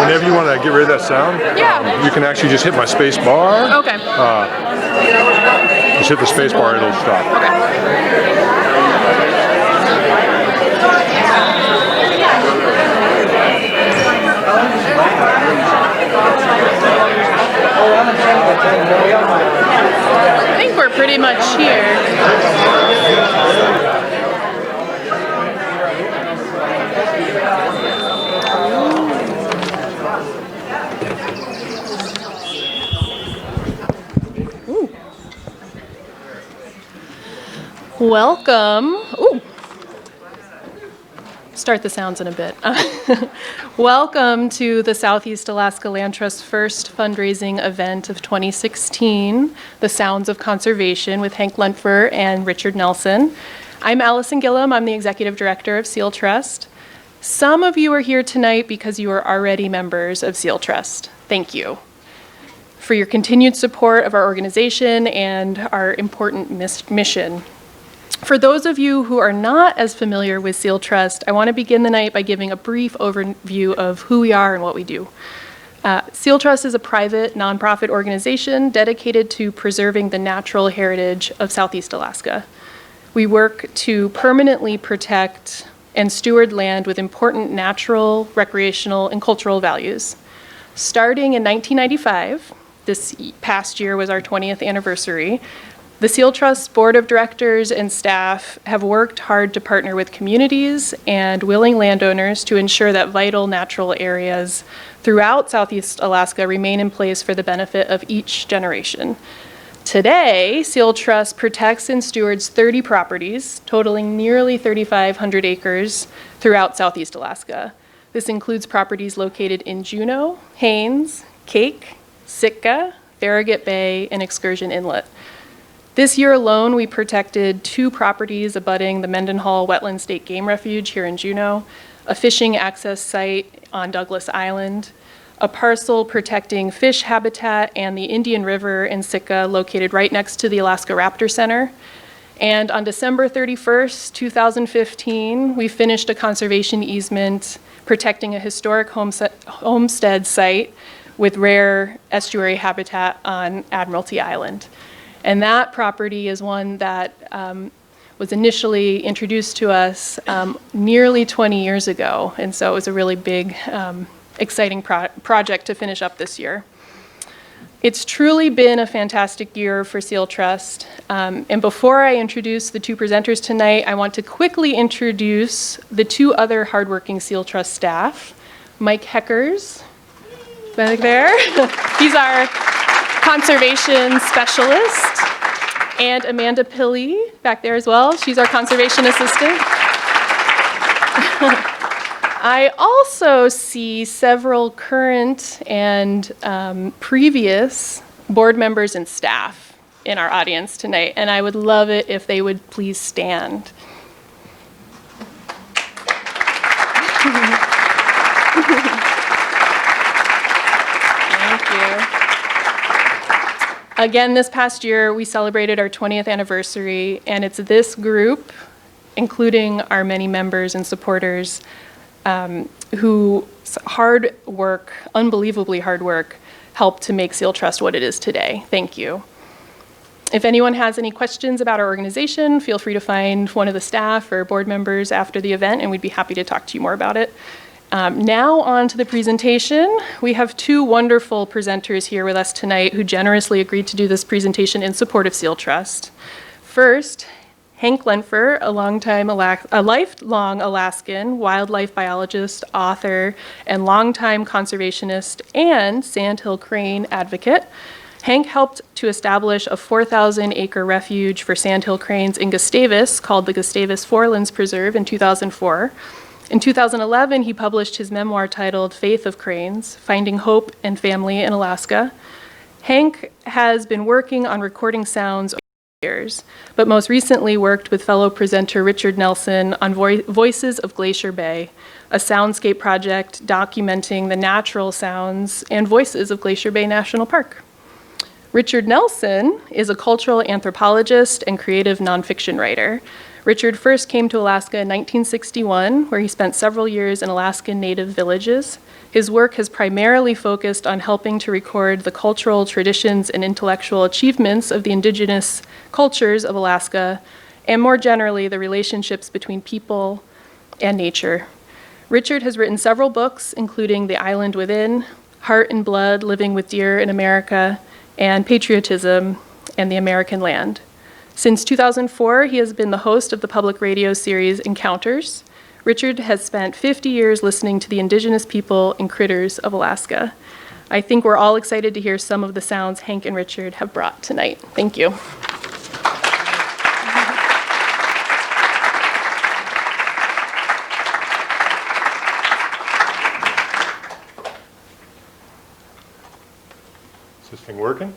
whenever you want to get rid of that sound, Yeah. you can actually just hit my space bar. Okay. Just hit the space bar, it'll stop. I think we're pretty much here. Welcome. Ooh. Start the sounds in a bit. Welcome to the Southeast Alaska Land Trust's first fundraising event of 2016, The Sounds of Conservation with Hank Lentfer and Richard Nelson. I'm Allison Gillum. I'm the Executive Director of Seal Trust. Some of you are here tonight because you are already members of Seal Trust. Thank you for your continued support of our organization and our important mission. For those of you who are not as familiar with Seal Trust, I want to begin the night by giving a brief overview of who we are and what we do. Seal Trust is a private, nonprofit organization dedicated to preserving the natural heritage of Southeast Alaska. We work to permanently protect and steward land with important natural, recreational, and cultural values. Starting in 1995, this past year was our 20th anniversary, the Seal Trust Board of Directors and staff have worked hard to partner with communities and willing landowners to ensure that vital natural areas throughout Southeast Alaska remain in place for the benefit of each generation. Today, Seal Trust protects and stewards 30 properties, totaling nearly 3,500 acres throughout Southeast Alaska. This includes properties located in Juneau, Haines, Cake, Sitka, Farragut Bay, and Excursion Inlet. This year alone, we protected 2 properties abutting the Mendenhall Wetland State Game Refuge here in Juneau, a fishing access site on Douglas Island, a parcel protecting fish habitat and the Indian River in Sitka located right next to the Alaska Raptor Center. And on December 31st, 2015, we finished a conservation easement protecting a historic homestead site with rare estuary habitat on Admiralty Island. And that property is one that was initially introduced to us nearly 20 years ago. And so it was a really big, exciting project to finish up this year. It's truly been a fantastic year for Seal Trust. And before I introduce the 2 presenters tonight, I want to quickly introduce the 2 other hardworking Seal Trust staff. Mike Heckers, back there. He's our conservation specialist, and Amanda Pilley back there as well. She's our conservation assistant. I also see several current and previous board members and staff in our audience tonight, and I would love it if they would please stand. Thank you. Again, this past year, we celebrated our 20th anniversary, and it's this group, including our many members and supporters, whose hard work, unbelievably hard work, helped to make Seal Trust what it is today. Thank you. If anyone has any questions about our organization, feel free to find one of the staff or board members after the event, and we'd be happy to talk to you more about it. Now on to the presentation. We have 2 wonderful presenters here with us tonight who generously agreed to do this presentation in support of Seal Trust. First, Hank Lentfer, a lifelong Alaskan wildlife biologist, author, and longtime conservationist and sandhill crane advocate. Hank helped to establish a 4,000-acre refuge for sandhill cranes in Gustavus called the Gustavus Forelands Preserve in 2004. In 2011, he published his memoir titled Faith of Cranes, Finding Hope and Family in Alaska. Hank has been working on recording sounds over years, but most recently worked with fellow presenter Richard Nelson on Voices of Glacier Bay, a soundscape project documenting the natural sounds and voices of Glacier Bay National Park. Richard Nelson is a cultural anthropologist and creative nonfiction writer. Richard first came to Alaska in 1961, where he spent several years in Alaskan Native villages. His work has primarily focused on helping to record the cultural traditions and intellectual achievements of the indigenous cultures of Alaska, and more generally, the relationships between people and nature. Richard has written several books, including The Island Within, Heart and Blood, Living with Deer in America, and Patriotism and the American Land. Since 2004, he has been the host of the public radio series Encounters. Richard has spent 50 years listening to the indigenous people and critters of Alaska. I think we're all excited to hear some of the sounds Hank and Richard have brought tonight. Thank you. Is this thing working?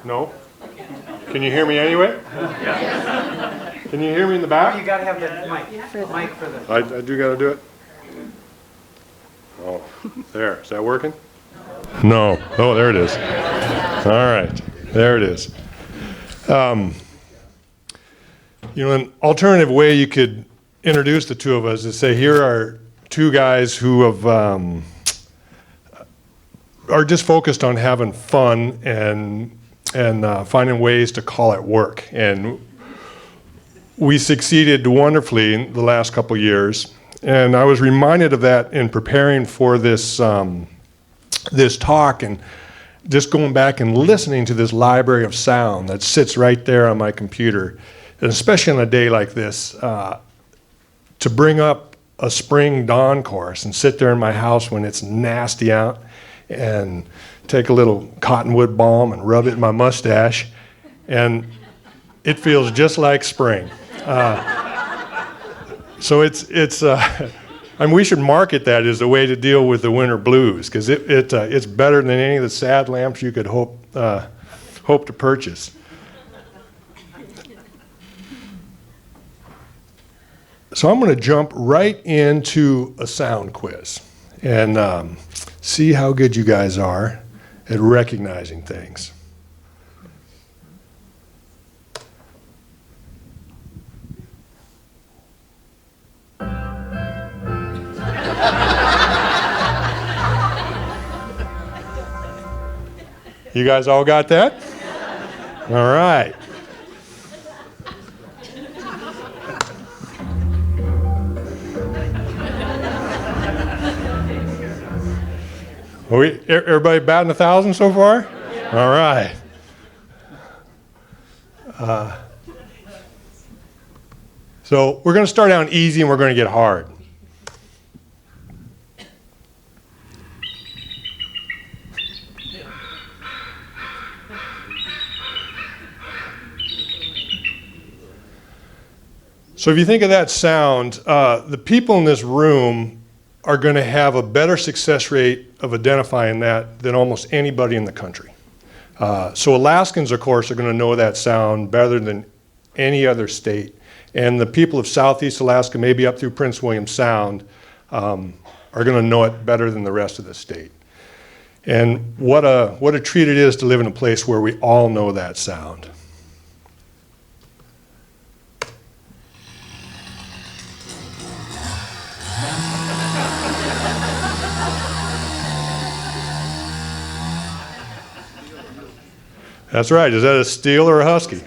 No? Can you hear me anyway? Yeah. Can you hear me in the back? You gotta have the mic for the. I do gotta do it? Oh, there. Is that working? No. Oh, there it is. All right. There it is. An alternative way you could introduce the two of us is say, here are two guys who have are just focused on having fun and finding ways to call it work. And we succeeded wonderfully in the last couple years. And I was reminded of that in preparing for this this talk, and just going back and listening to this library of sound that sits right there on my computer. And especially on a day like this, to bring up a spring dawn chorus and sit there in my house when it's nasty out and take a little cottonwood balm and rub it in my mustache, and it feels just like spring. So we should market that as a way to deal with the winter blues, because it's better than any of the sad lamps you could hope to purchase. So I'm going to jump right into a sound quiz and see how good you guys are at recognizing things. You guys all got that? All right. Everybody batting 1,000 so far? All right. So we're going to start out easy and we're going to get hard. So if you think of that sound, the people in this room are going to have a better success rate of identifying that than almost anybody in the country. So Alaskans, of course, are going to know that sound better than any other state. And the people of Southeast Alaska, maybe up through Prince William Sound, are going to know it better than the rest of the state. And what a treat it is to live in a place where we all know that sound. That's right. Is that a steel or a husky?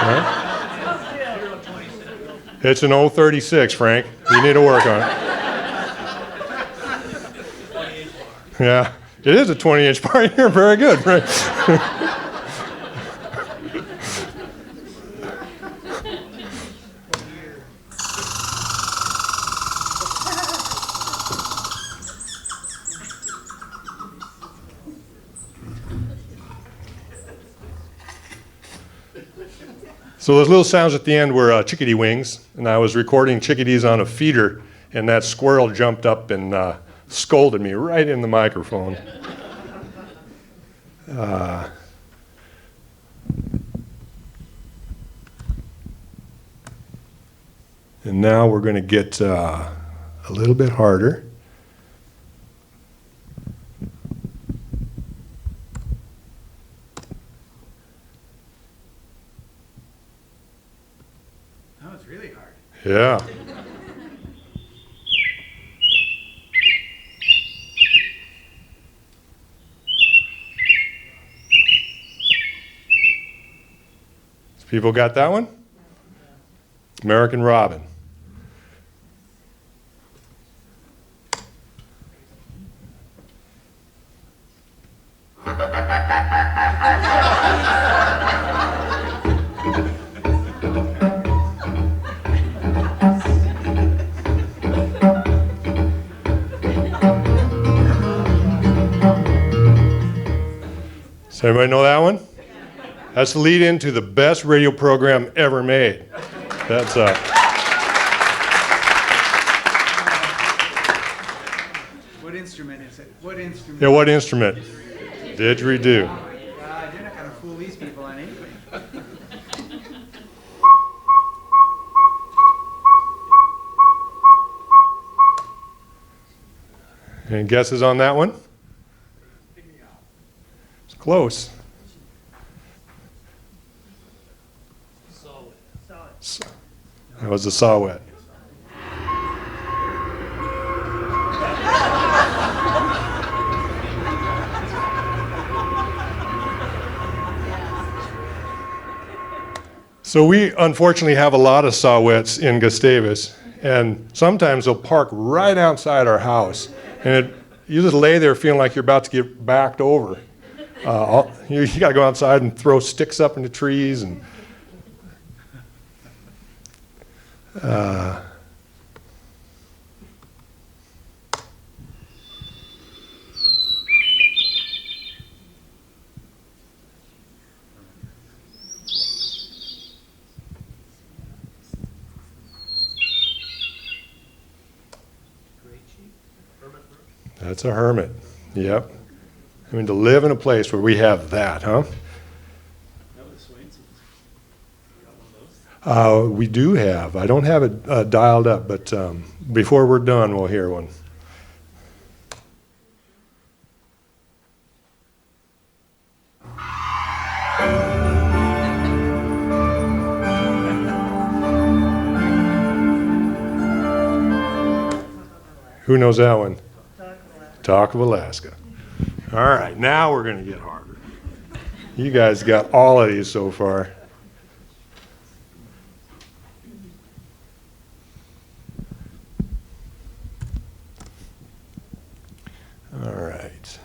Right? It's an 036, Frank. You need to work on it. Yeah, it is a 20-inch part. You're very good, Frank. So those little sounds at the end were chickadee wings, and I was recording chickadees on a feeder, and that squirrel jumped up and scolded me right in the microphone. And now we're going to get a little bit harder. Yeah. People got that one? American Robin. Does everybody know that one? That's the lead into the best radio program ever made. That's What instrument is it? What instrument? yeah, what instrument? Didgeridoo. God, you're not gonna fool these people on anything. Any guesses on that one? It's close. That was the saw-whet. So we unfortunately have a lot of saw-whets in Gustavus, and sometimes they'll park right outside our house, and you just lay there feeling like you're about to get backed over. You got to go outside and throw sticks up into trees and. That's a hermit. Yep. I mean, to live in a place where we have that, huh? We do have. I don't have it dialed up, but before we're done, we'll hear one. Who knows that one? Talk of Alaska. All right, now we're going to get harder. You guys got all of these so far. All right.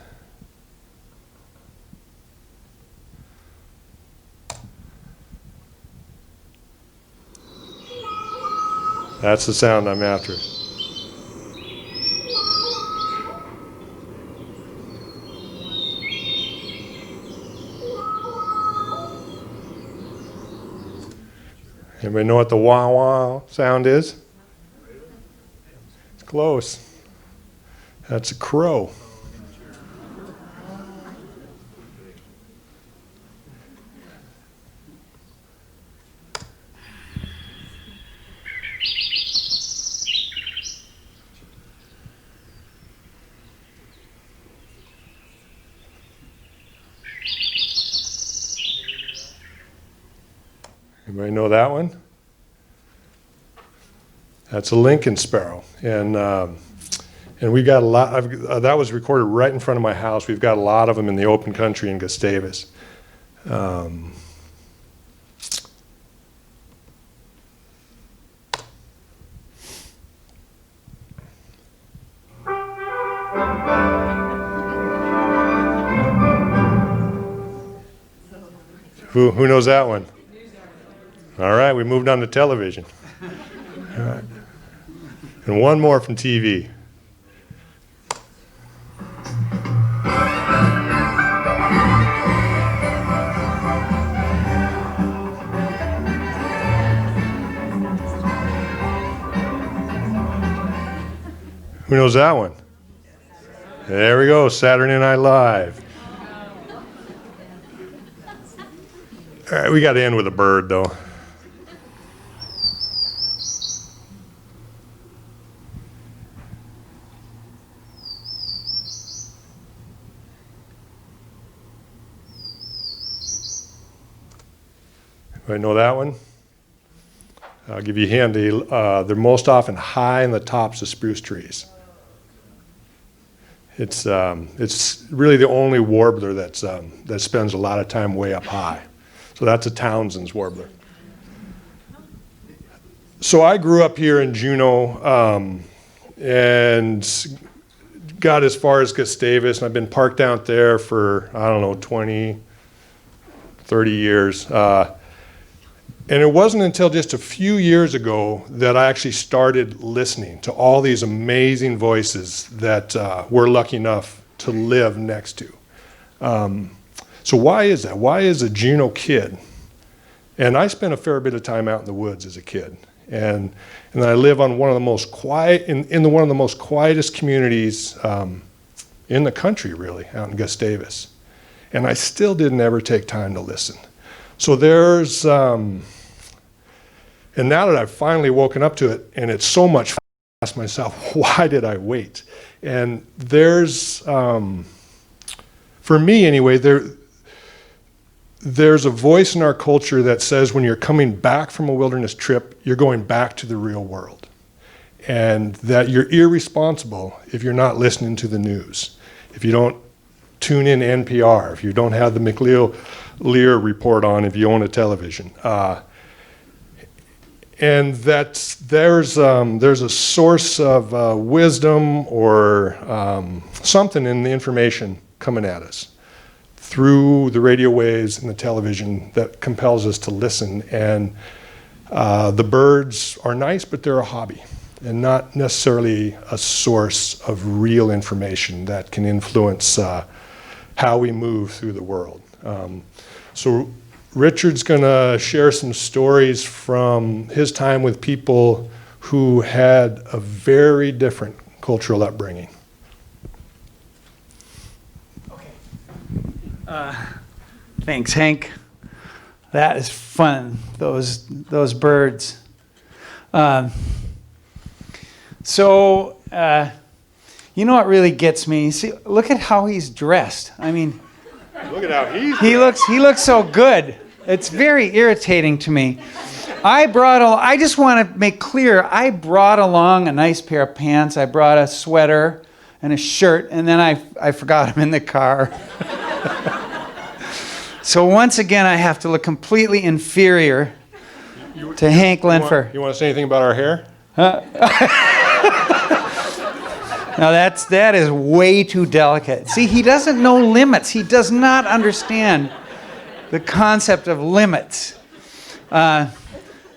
That's the sound I'm after. Anybody know what the wah-wah sound is? It's close. That's a crow. Anybody know that one? That's a Lincoln sparrow, and we got a lot. That was recorded right in front of my house. We've got a lot of them in the open country in Gustavus. Who knows that one? All right, we moved on to television. All right. And one more from TV. Who knows that one? There we go, Saturday Night Live. All right, we got to end with a bird, though. Anybody know that one? I'll give you a hint. They're most often high in the tops of spruce trees. It's really the only warbler that spends a lot of time way up high. So that's a Townsend's warbler. So I grew up here in Juneau and got as far as Gustavus, and I've been parked out there for, I don't know, 20, 30 years. And it wasn't until just a few years ago that I actually started listening to all these amazing voices that we're lucky enough to live next to. So why is that? Why is a Juneau kid? And I spent a fair bit of time out in the woods as a kid. And I live on one of the most quiet, in one of the most quietest communities in the country, really, out in Gustavus. And I still didn't ever take time to listen. So there's, and now that I've finally woken up to it, and it's so much fun, I ask myself, why did I wait? And there's, for me anyway, there's a voice in our culture that says when you're coming back from a wilderness trip, you're going back to the real world. And that you're irresponsible if you're not listening to the news, if you don't tune in NPR, if you don't have the McLear report on, if you own a television. And that there's a source of wisdom or something in the information coming at us through the radio waves and the television that compels us to listen. And the birds are nice, but they're a hobby and not necessarily a source of real information that can influence how we move through the world. So Richard's gonna share some stories from his time with people who had a very different cultural upbringing. Thanks, Hank. That is fun, those birds. You know what really gets me? See, look at how he's dressed. I mean, Look at how he looks so good. It's very irritating to me. I just want to make clear, I brought along a nice pair of pants. I brought a sweater and a shirt, and then I forgot them in the car. So once again, I have to look completely inferior to Hank Lentfer. You want to say anything about our hair? Now that is way too delicate. See, he doesn't know limits. He does not understand the concept of limits. All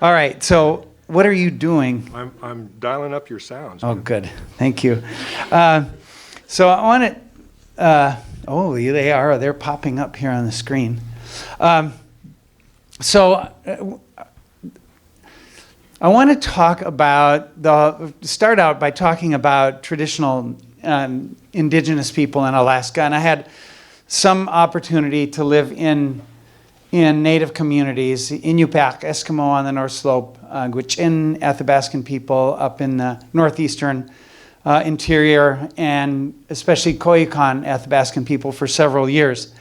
right, so what are you doing? I'm dialing up your sounds. Oh, good. Thank you. So I want to, they are. They're popping up here on the screen. I want to talk about, start out by talking about traditional indigenous people in Alaska. And I had some opportunity to live in native communities, Inupiaq, Eskimo on the North Slope, Gwich'in, Athabascan people up in the northeastern interior, and especially Koyukon Athabascan people for several years.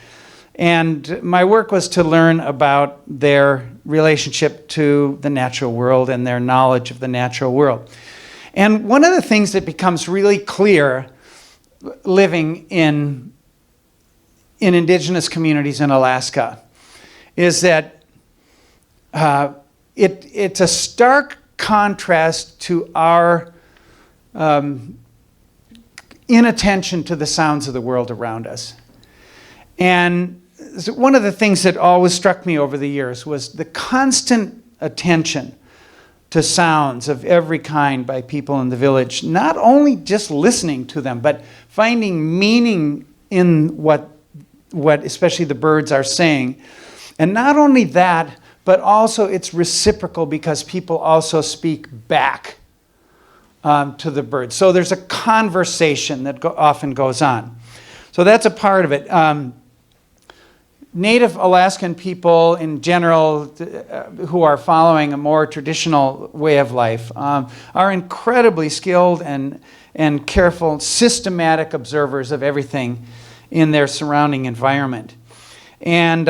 And my work was to learn about their relationship to the natural world and their knowledge of the natural world. And one of the things that becomes really clear living in indigenous communities in Alaska is that it's a stark contrast to our inattention to the sounds of the world around us. And one of the things that always struck me over the years was the constant attention to sounds of every kind by people in the village, not only just listening to them, but finding meaning in what especially the birds are saying. And not only that, but also it's reciprocal because people also speak back to the birds. So there's a conversation that often goes on. So that's a part of it. Native Alaskan people in general who are following a more traditional way of life are incredibly skilled and careful, systematic observers of everything in their surrounding environment. And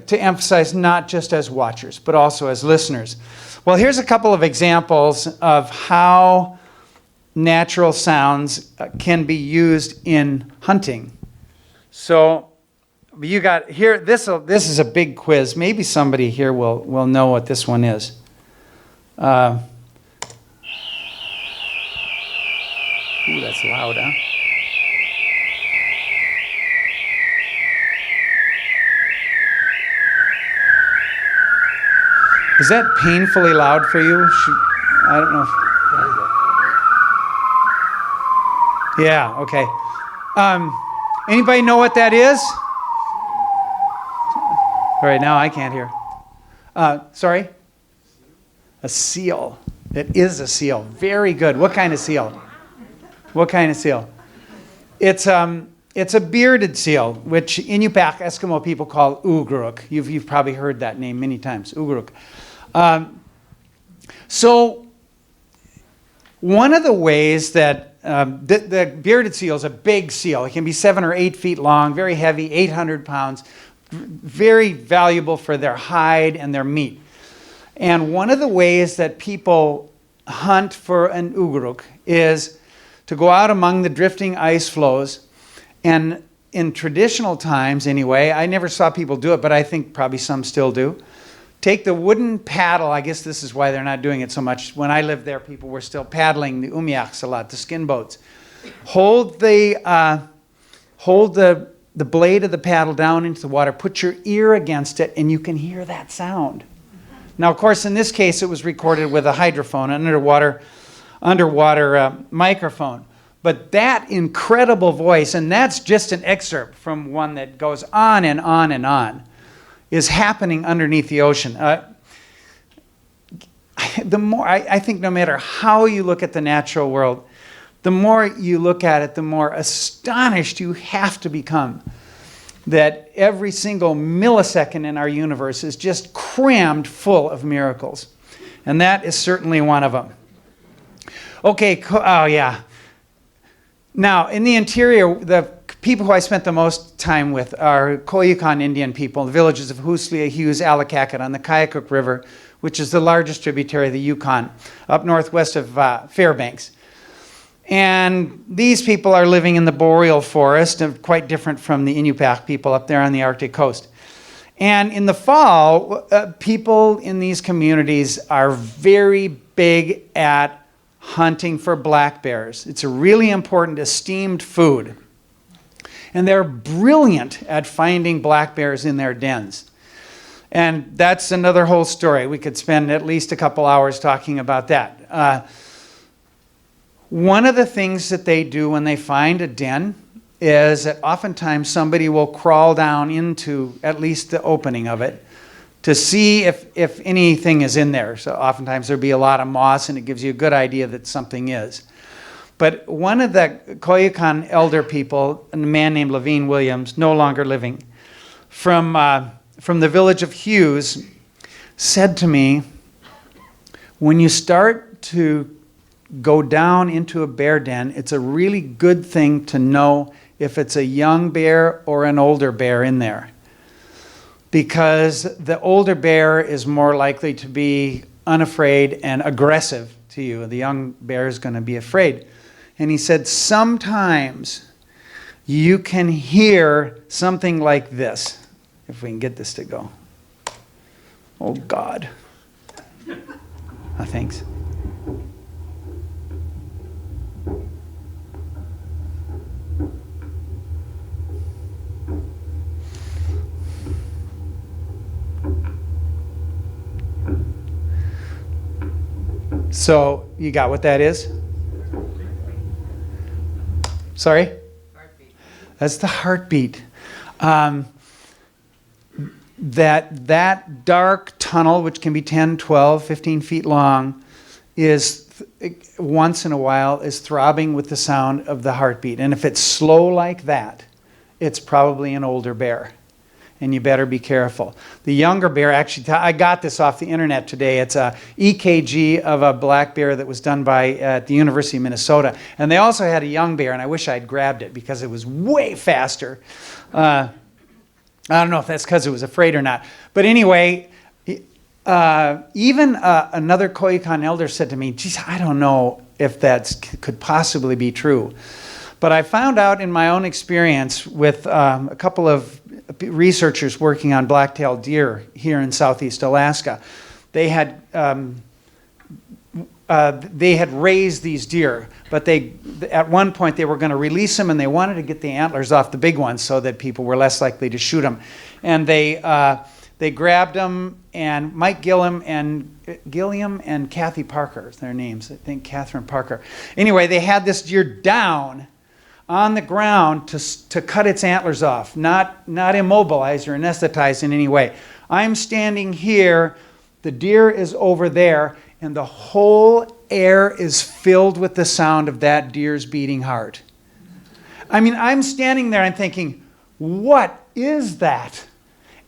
to emphasize not just as watchers, but also as listeners. Well, here's a couple of examples of how natural sounds can be used in hunting. So you got here, this is a big quiz. Maybe somebody here will know what this one is. Ooh, that's loud, huh? Is that painfully loud for you? I don't know. Yeah, okay. Anybody know what that is? All right, now I can't hear. Sorry? A seal. It is a seal. Very good. What kind of seal? What kind of seal? It's a bearded seal, which Inupiaq Eskimo people call ugruk. You've probably heard that name many times, ugruk. So one of the ways that the bearded seal is a big seal. It can be 7 or 8 feet long, very heavy, 800 pounds, very valuable for their hide and their meat. And one of the ways that people hunt for an ugruk is to go out among the drifting ice floes. And in traditional times anyway, I never saw people do it, but I think probably some still do. Take the wooden paddle. I guess this is why they're not doing it so much. When I lived there, people were still paddling the umiaks a lot, the skin boats. Hold the blade of the paddle down into the water. Put your ear against it, and you can hear that sound. Now, of course, in this case, it was recorded with a hydrophone, an underwater microphone. But that incredible voice, and that's just an excerpt from one that goes on and on and on, is happening underneath the ocean. I think no matter how you look at the natural world, the more you look at it, the more astonished you have to become that every single millisecond in our universe is just crammed full of miracles. And that is certainly one of them. Okay, oh yeah. Now, in the interior, the people who I spent the most time with are Koyukon Indian people, the villages of Huslia, Hughes, Alakakit on the Kayakuk River, which is the largest tributary of the Yukon, up northwest of Fairbanks. And these people are living in the boreal forest, quite different from the Inupiaq people up there on the Arctic coast. And in the fall, people in these communities are very big at hunting for black bears. It's a really important, esteemed food. And they're brilliant at finding black bears in their dens. And that's another whole story. We could spend at least a couple hours talking about that. One of the things that they do when they find a den is that oftentimes somebody will crawl down into at least the opening of it to see if anything is in there. So oftentimes there'll be a lot of moss, and it gives you a good idea that something is. But one of the Koyukon elder people, a man named Levine Williams, no longer living, from the village of Hughes, said to me, when you start to go down into a bear den, it's a really good thing to know if it's a young bear or an older bear in there. Because the older bear is more likely to be unafraid and aggressive to you. The young bear is going to be afraid. And he said, sometimes you can hear something like this. If we can get this to go. Oh, God. Oh, thanks. So, you got what that is? Sorry? Heartbeat. That's the heartbeat. That dark tunnel, which can be 10, 12, 15 feet long, is once in a while is throbbing with the sound of the heartbeat. And if it's slow like that, it's probably an older bear. And you better be careful. The younger bear, actually, I got this off the internet today. It's a EKG of a black bear that was done at the University of Minnesota. And they also had a young bear, and I wish I'd grabbed it because it was way faster. I don't know if that's because it was afraid or not. But anyway, even another Koyukon elder said to me, geez, I don't know if that could possibly be true. But I found out in my own experience with a couple of researchers working on black-tailed deer here in southeast Alaska. They had raised these deer, but at one point they were going to release them, and they wanted to get the antlers off the big ones so that people were less likely to shoot them. And they grabbed them, and Mike Gilliam and Kathy Parker, their names, I think Catherine Parker. Anyway, they had this deer down on the ground to cut its antlers off, not immobilized or anesthetized in any way. I'm standing here, the deer is over there, and the whole air is filled with the sound of that deer's beating heart. I mean, I'm standing there and thinking, what is that?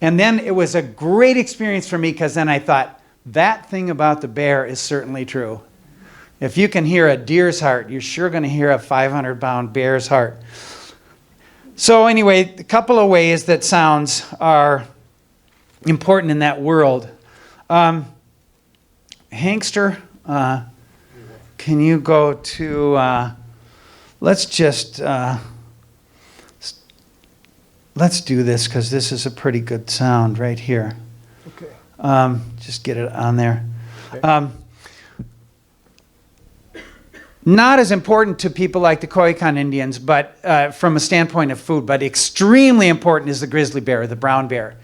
And then it was a great experience for me, because then I thought, that thing about the bear is certainly true. If you can hear a deer's heart, you're sure going to hear a 500-pound bear's heart. So anyway, a couple of ways that sounds are important in that world. Hankster, can you go to, let's do this, because this is a pretty good sound right here. Okay. Just get it on there. Okay. Not as important to people like the Koyukon Indians, but from a standpoint of food, but extremely important is the grizzly bear, the brown bear.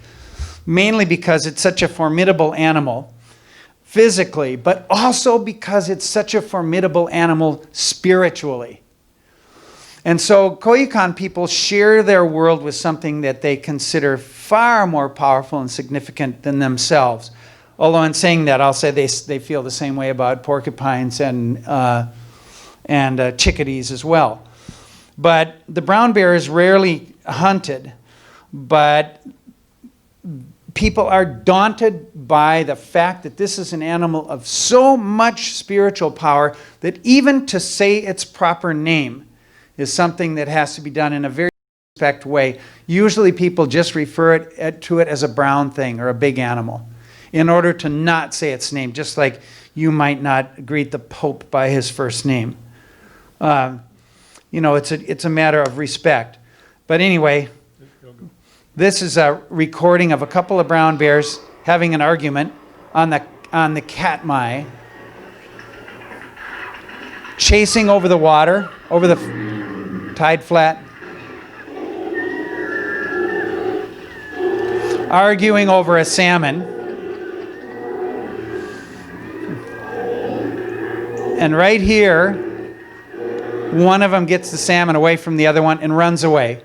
Mainly because it's such a formidable animal physically, but also because it's such a formidable animal spiritually. And so Koyukon people share their world with something that they consider far more powerful and significant than themselves. Although in saying that, I'll say they feel the same way about porcupines and chickadees as well. But the brown bear is rarely hunted, but people are daunted by the fact that this is an animal of so much spiritual power that even to say its proper name is something that has to be done in a very respect way. Usually people just refer to it as a brown thing or a big animal in order to not say its name, just like you might not greet the Pope by his first name. It's a matter of respect. But anyway, this is a recording of a couple of brown bears having an argument on the Katmai, chasing over the water, over the tide flat, arguing over a salmon. And right here, one of them gets the salmon away from the other one and runs away.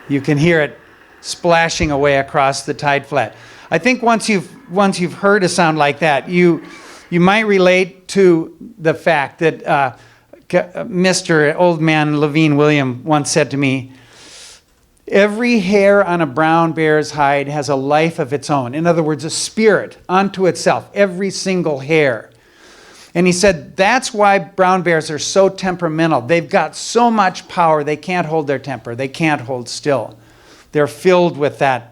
You can hear it splashing away across the tide flat. I think once you've heard a sound like that, you might relate to the fact that Mr. Old Man Levine William once said to me, every hair on a brown bear's hide has a life of its own. In other words, a spirit unto itself, every single hair. And he said, that's why brown bears are so temperamental. They've got so much power, they can't hold their temper. They can't hold still. They're filled with that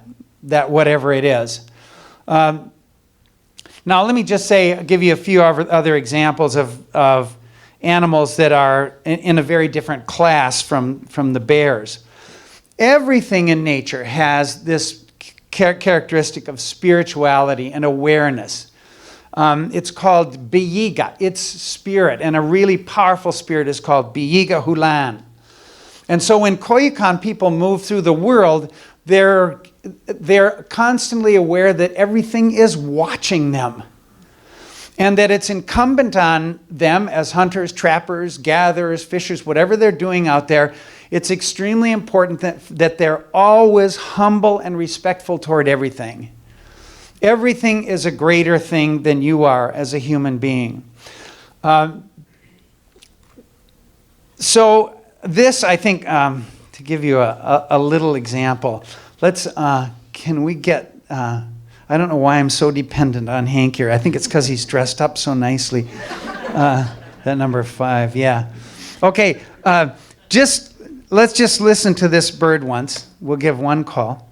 whatever it is. Now, let me just give you a few other examples of animals that are in a very different class from the bears. Everything in nature has this characteristic of spirituality and awareness. It's called Biyiga, it's spirit, and a really powerful spirit is called Biyiga Hulan. And so when Koyukon people move through the world, they're constantly aware that everything is watching them, and that it's incumbent on them as hunters, trappers, gatherers, fishers, whatever they're doing out there, it's extremely important that they're always humble and respectful toward everything. Everything is a greater thing than you are as a human being. So this, I think, to give you a little example, can we get, I don't know why I'm so dependent on Hank here. I think it's because he's dressed up so nicely. That number 5, yeah. Okay, just let's just listen to this bird once. We'll give one call.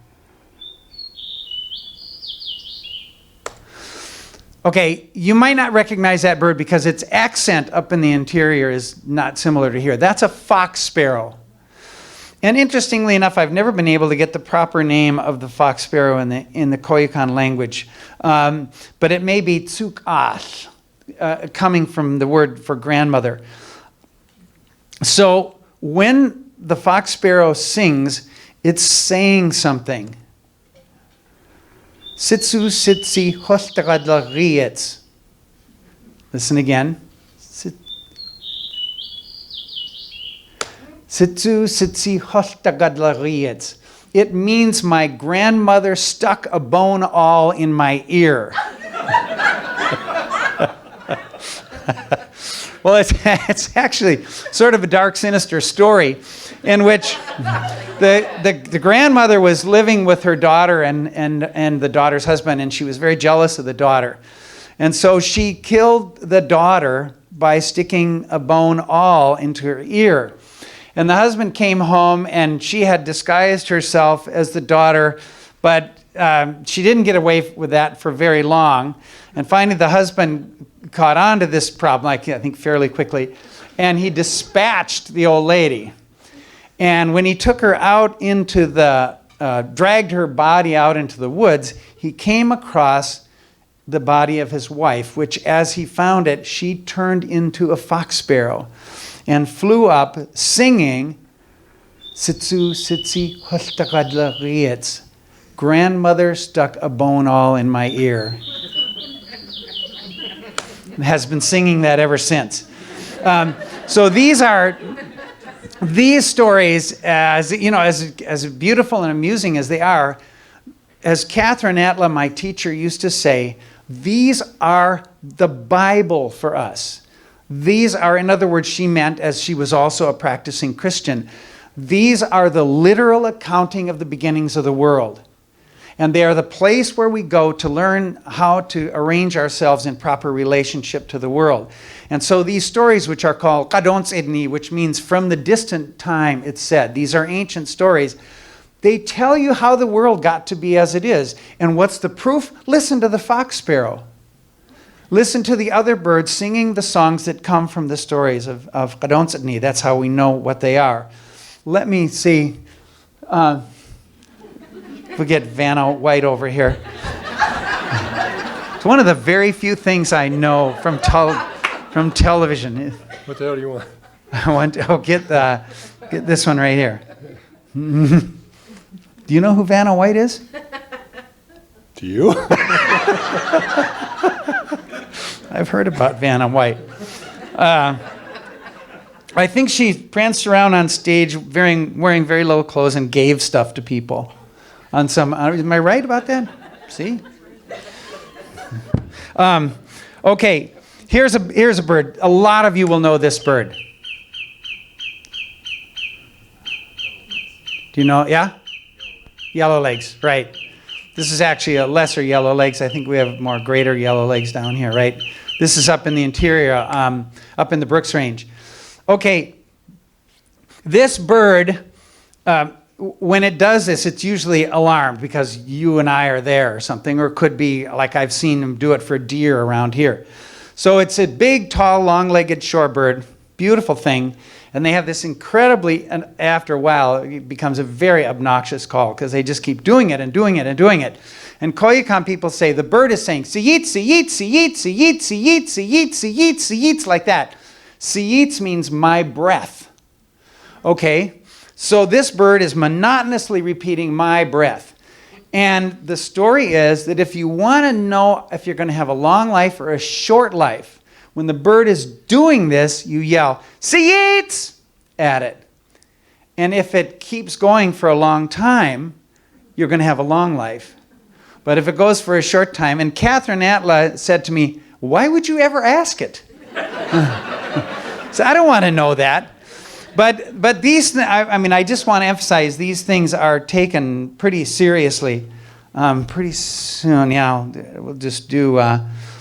Okay, you might not recognize that bird because its accent up in the interior is not similar to here. That's a fox sparrow. And interestingly enough, I've never been able to get the proper name of the fox sparrow in the Koyukon language. But it may be tsuk'ah, coming from the word for grandmother. So when the fox sparrow sings, it's saying something. Sitsu sitsi hostagadlariets. Listen again. Sitsu sitsi hostagadlariets. It means my grandmother stuck a bone awl in my ear. Well, it's actually sort of a dark, sinister story in which the grandmother was living with her daughter and the daughter's husband, and she was very jealous of the daughter. And so she killed the daughter by sticking a bone awl into her ear. And the husband came home, and she had disguised herself as the daughter, but she didn't get away with that for very long. And finally, the husband caught on to this problem, I think fairly quickly, and he dispatched the old lady. And when he took her out into dragged her body out into the woods, he came across the body of his wife, which as he found it, she turned into a fox sparrow and flew up singing, Sitsu sitsi hostagadla riets. Grandmother stuck a bone awl in my ear. Has been singing that ever since. So these stories, as beautiful and amusing as they are, as Catherine Atla, my teacher, used to say, these are the Bible for us. These are, in other words, she meant, as she was also a practicing Christian, these are the literal accounting of the beginnings of the world. And they are the place where we go to learn how to arrange ourselves in proper relationship to the world. And so these stories, which are called Kadons Edni, which means from the distant time, it's said, these are ancient stories. They tell you how the world got to be as it is. And what's the proof? Listen to the fox sparrow. Listen to the other birds singing the songs that come from the stories of Kadons Edni. That's how we know what they are. Let me see. We'll get Vanna White over here. It's one of the very few things I know from television. What the hell do you want? I want to get this one right here. Do you know who Vanna White is? Do you? I've heard about Vanna White. I think she pranced around on stage wearing very low clothes and gave stuff to people. Am I right about that? See? Okay, here's a bird. A lot of you will know this bird. Do you know? Yeah? Yellowlegs, right. This is actually a lesser yellowlegs. I think we have more greater yellowlegs down here, right? This is up in the interior, up in the Brooks Range. Okay, this bird, when it does this, it's usually alarmed because you and I are there or something, or it could be like I've seen them do it for deer around here. So it's a big, tall, long-legged shorebird, beautiful thing, and they have this incredibly, and after a while, it becomes a very obnoxious call because they just keep doing it and doing it and doing it. And Koyukon people say the bird is saying, siyit, siyit, siyit, siyit, siyit, siyit, siyit, siyit, like that. Siyit means my breath. Okay? So this bird is monotonously repeating my breath. And the story is that if you want to know if you're going to have a long life or a short life, when the bird is doing this, you yell, "Siyit!" at it. And if it keeps going for a long time, you're going to have a long life. But if it goes for a short time, and Catherine Atla said to me, "Why would you ever ask it?" So I don't want to know that. But these, I just want to emphasize these things are taken pretty seriously. Pretty soon, yeah. We'll just do.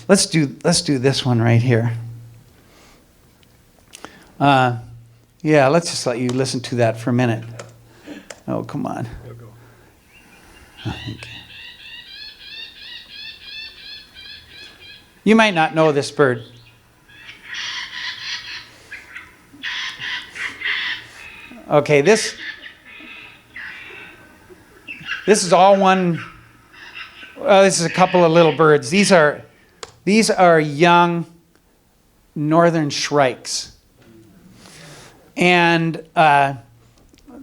Let's do this one right here. Yeah, Yeah, let's just let you listen to that for a minute. Oh, come on. Okay. You might not know this bird. Okay, this is all one. This is a couple of little birds. These are young northern shrikes, and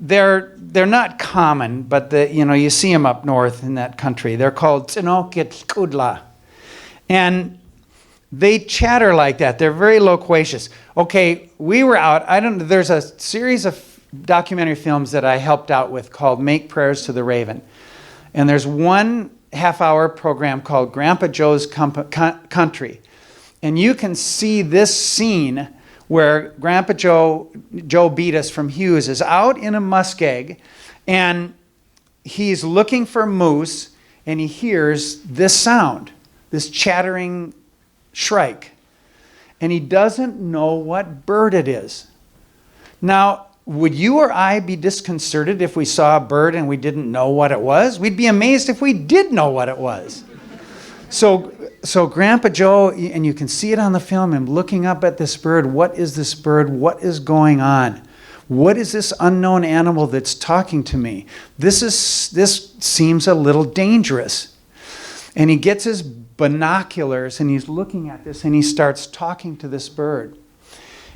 they're not common, but you see them up north in that country. They're called Tsinokit, and they chatter like that. They're very loquacious. Okay, we were out. There's a series of documentary films that I helped out with called Make Prayers to the Raven. And there's one half-hour program called Grandpa Joe's Country. And you can see this scene where Grandpa Joe Beatus from Hughes is out in a muskeg, and he's looking for moose, and he hears this sound, this chattering shrike. And he doesn't know what bird it is. Now, would you or I be disconcerted if we saw a bird and we didn't know what it was? We'd be amazed if we did know what it was. So Grandpa Joe, and you can see it on the film, him looking up at this bird. What is this bird? What is going on? What is this unknown animal that's talking to me? This seems a little dangerous. And he gets his binoculars and he's looking at this and he starts talking to this bird.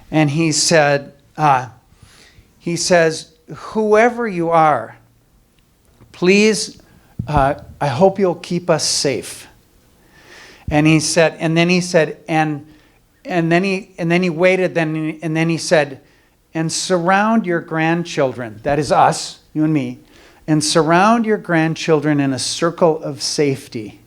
And he says, whoever you are, please, I hope you'll keep us safe. And he said, and then he waited, and then he said, and surround your grandchildren, that is us, you and me, and surround your grandchildren in a circle of safety.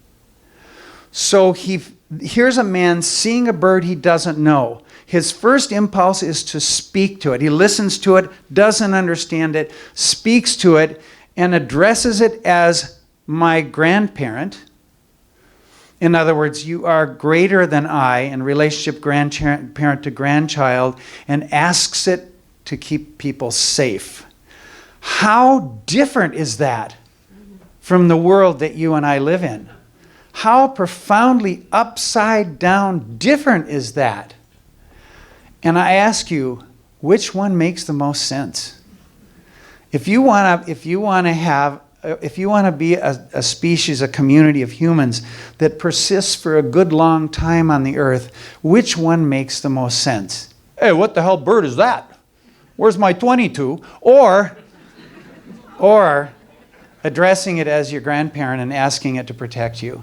So here's a man seeing a bird he doesn't know. His first impulse is to speak to it. He listens to it, doesn't understand it, speaks to it, and addresses it as my grandparent. In other words, you are greater than I in relationship grandparent to grandchild, and asks it to keep people safe. How different is that from the world that you and I live in? How profoundly upside down different is that? And I ask you, which one makes the most sense? If you want to be a species, a community of humans that persists for a good long time on the earth, which one makes the most sense? Hey, what the hell bird is that? Where's my 22? Or addressing it as your grandparent and asking it to protect you.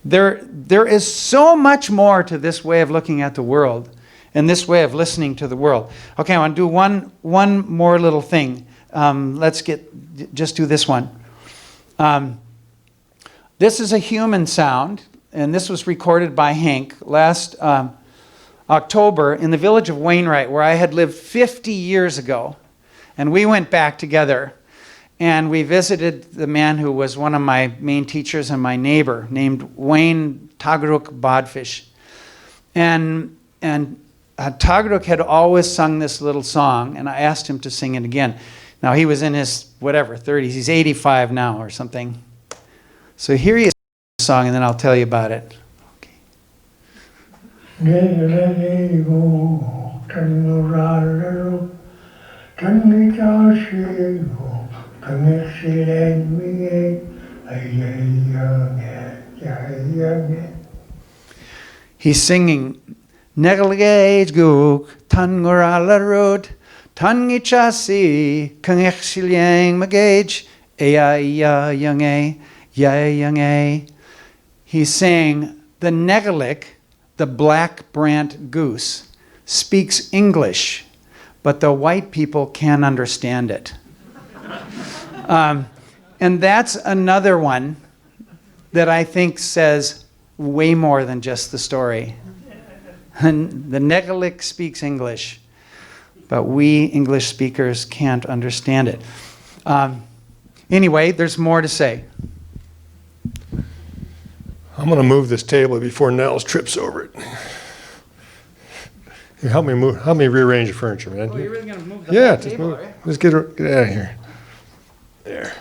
There is so much more to this way of looking at the world and this way of listening to the world. Okay, I want to do one more little thing. Let's just do this one. This is a human sound, and this was recorded by Hank last October in the village of Wainwright, where I had lived 50 years ago. And we went back together, and we visited the man who was one of my main teachers and my neighbor, named Wayne Tagaruk Bodfish. And Tagaruk had always sung this little song, and I asked him to sing it again. Now, he was in his, 30s. He's 85 now or something. So here he is, the song, and then I'll tell you about it. Okay. He's singing, Negalgage Guk, Tanguralarud, Tangi Chasi, Kangech Silyang Magage, Aya Young A, Young A. He's saying the Negalik, the black brant goose, speaks English, but the white people can't understand it. And that's another one that I think says way more than just the story. And the Negalik speaks English, but we English speakers can't understand it. Anyway, there's more to say. I'm going to move this table before Nels trips over it. Help me rearrange the furniture, man. Oh, you're really gonna move the Yeah, whole just table, move. right? Let's get out of here. There.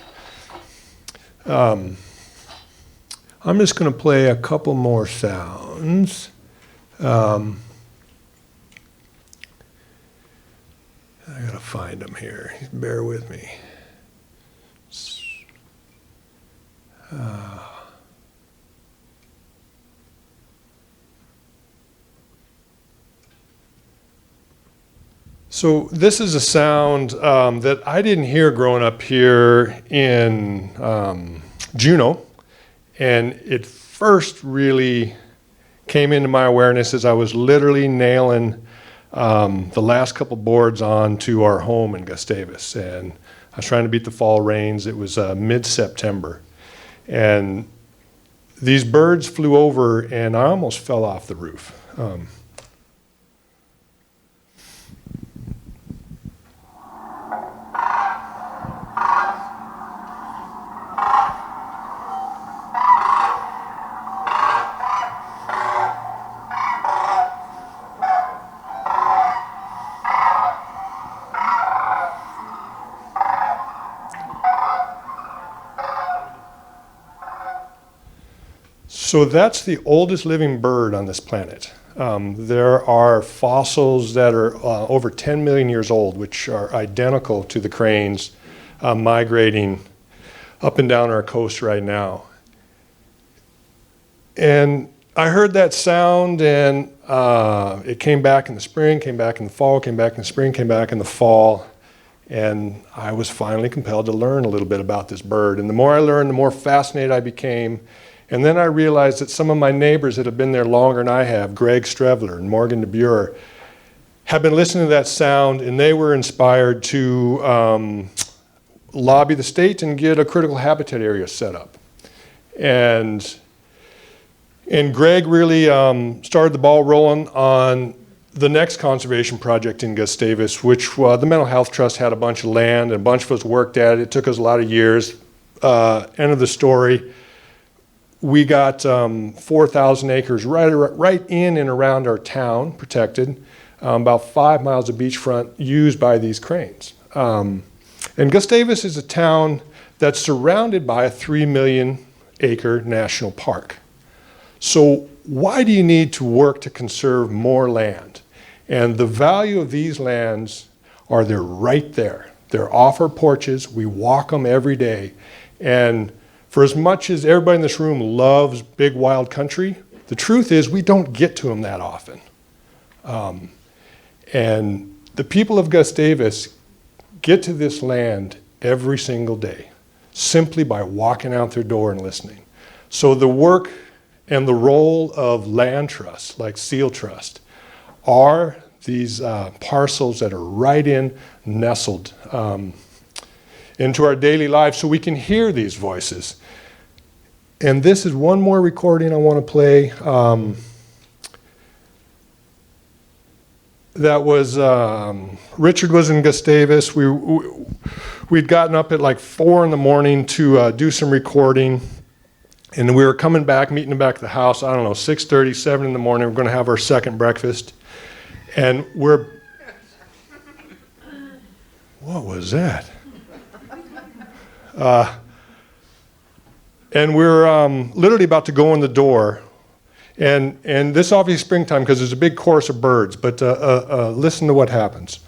I'm just going to play a couple more sounds. I got to find them here. Bear with me. So this is a sound that I didn't hear growing up here in Juneau, and it first really came into my awareness as I was literally nailing the last couple boards onto our home in Gustavus, and I was trying to beat the fall rains. It was mid-September, and these birds flew over, and I almost fell off the roof. So that's the oldest living bird on this planet. There are fossils that are over 10 million years old, which are identical to the cranes migrating up and down our coast right now. And I heard that sound, and it came back in the spring, came back in the fall, came back in the spring, came back in the fall. And I was finally compelled to learn a little bit about this bird. And the more I learned, the more fascinated I became. And then I realized that some of my neighbors that have been there longer than I have, Greg Strevler and Morgan DeBure, have been listening to that sound, and they were inspired to lobby the state and get a critical habitat area set up. And Greg really started the ball rolling on the next conservation project in Gustavus, which the Mental Health Trust had a bunch of land, and a bunch of us worked at it. It took us a lot of years. End of the story. We got 4,000 acres right in and around our town, protected, about 5 miles of beachfront used by these cranes. And Gustavus is a town that's surrounded by a 3 million acre national park. So why do you need to work to conserve more land? And the value of these lands are they're right there. They're off our porches. We walk them every day. And for as much as everybody in this room loves big wild country, the truth is we don't get to them that often. And the people of Gustavus get to this land every single day simply by walking out their door and listening. So the work and the role of land trusts like Seal Trust are these parcels that are right in, nestled into our daily lives so we can hear these voices. And this is one more recording I want to play. That was, Richard was in Gustavus. We'd gotten up at like 4 in the morning to do some recording. And we were coming back, meeting back at the house, I don't know, 6:30, 7 in the morning. We're going to have our second breakfast. And what was that? And we're literally about to go in the door. And this obviously springtime because there's a big chorus of birds, but listen to what happens.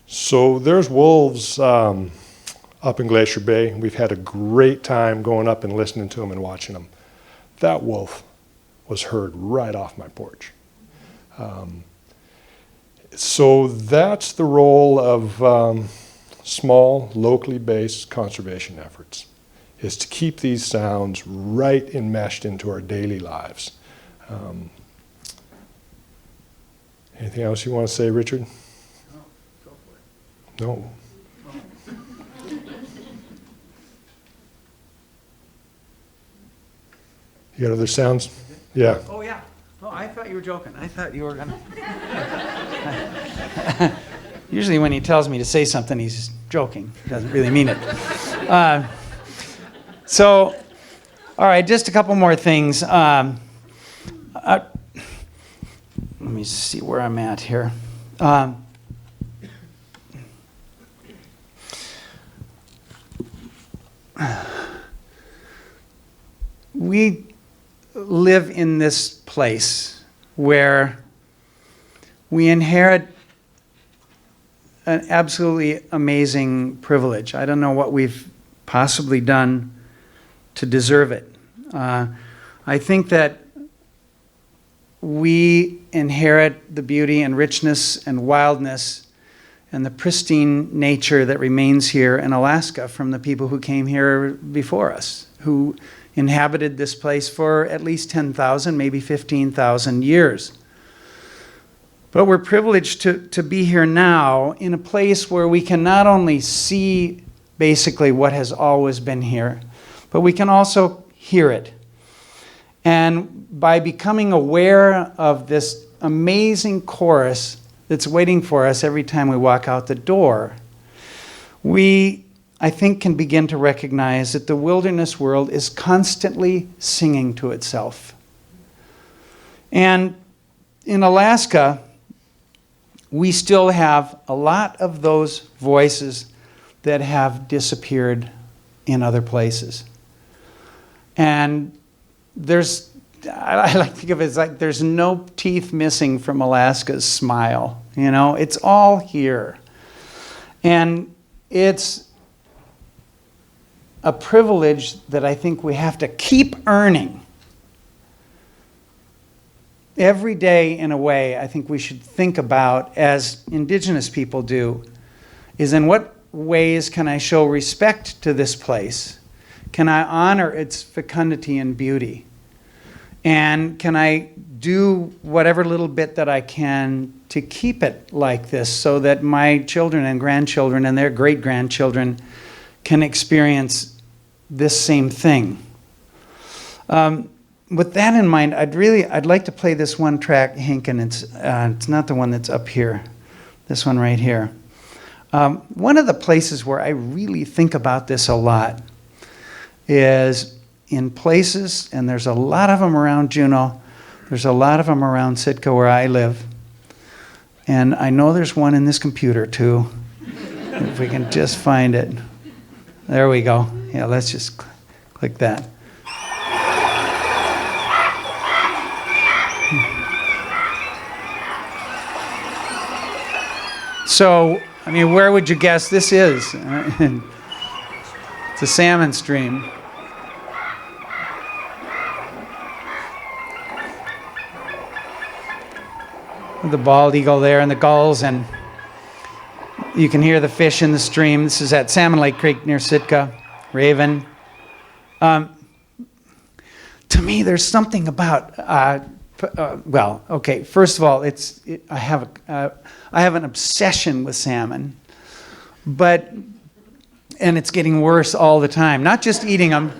So there's wolves up in Glacier Bay. We've had a great time going up and listening to them and watching them. That wolf was heard right off my porch. So that's the role of small, locally based conservation efforts, is to keep these sounds right enmeshed into our daily lives. Anything else you want to say, Richard? No, go for it. No. You got other sounds? Yeah. Oh, yeah. Oh, I thought you were joking. I thought you were going to. Usually when he tells me to say something, he's joking. He doesn't really mean it. So, all right, just a couple more things. Let me see where I'm at here. We live in this place where we inherit an absolutely amazing privilege. I don't know what we've possibly done to deserve it. I think that we inherit the beauty and richness and wildness and the pristine nature that remains here in Alaska from the people who came here before us, who inhabited this place for at least 10,000, maybe 15,000 years. But we're privileged to be here now in a place where we can not only see basically what has always been here, but we can also hear it. And by becoming aware of this amazing chorus that's waiting for us every time we walk out the door, we, I think, can begin to recognize that the wilderness world is constantly singing to itself. And in Alaska, we still have a lot of those voices that have disappeared in other places. And I like to think of it as like there's no teeth missing from Alaska's smile. You know, it's all here. And it's a privilege that I think we have to keep earning. Every day, in a way, I think we should think about, as Indigenous people do, is in what ways can I show respect to this place? Can I honor its fecundity and beauty? And can I do whatever little bit that I can to keep it like this so that my children and grandchildren and their great-grandchildren can experience this same thing? With that in mind, I'd like to play this one track, Hank, and it's not the one that's up here. This one right here. One of the places where I really think about this a lot is in places, and there's a lot of them around Juneau, there's a lot of them around Sitka where I live, and I know there's one in this computer too, if we can just find it. There we go. Yeah, let's just click that. So, I mean, where would you guess this is? It's a salmon stream. The bald eagle there and the gulls, and you can hear the fish in the stream. This is at Salmon Lake Creek near Sitka, Raven. To me, there's something about well, okay. First of all, I have an obsession with salmon, and it's getting worse all the time. Not just eating them.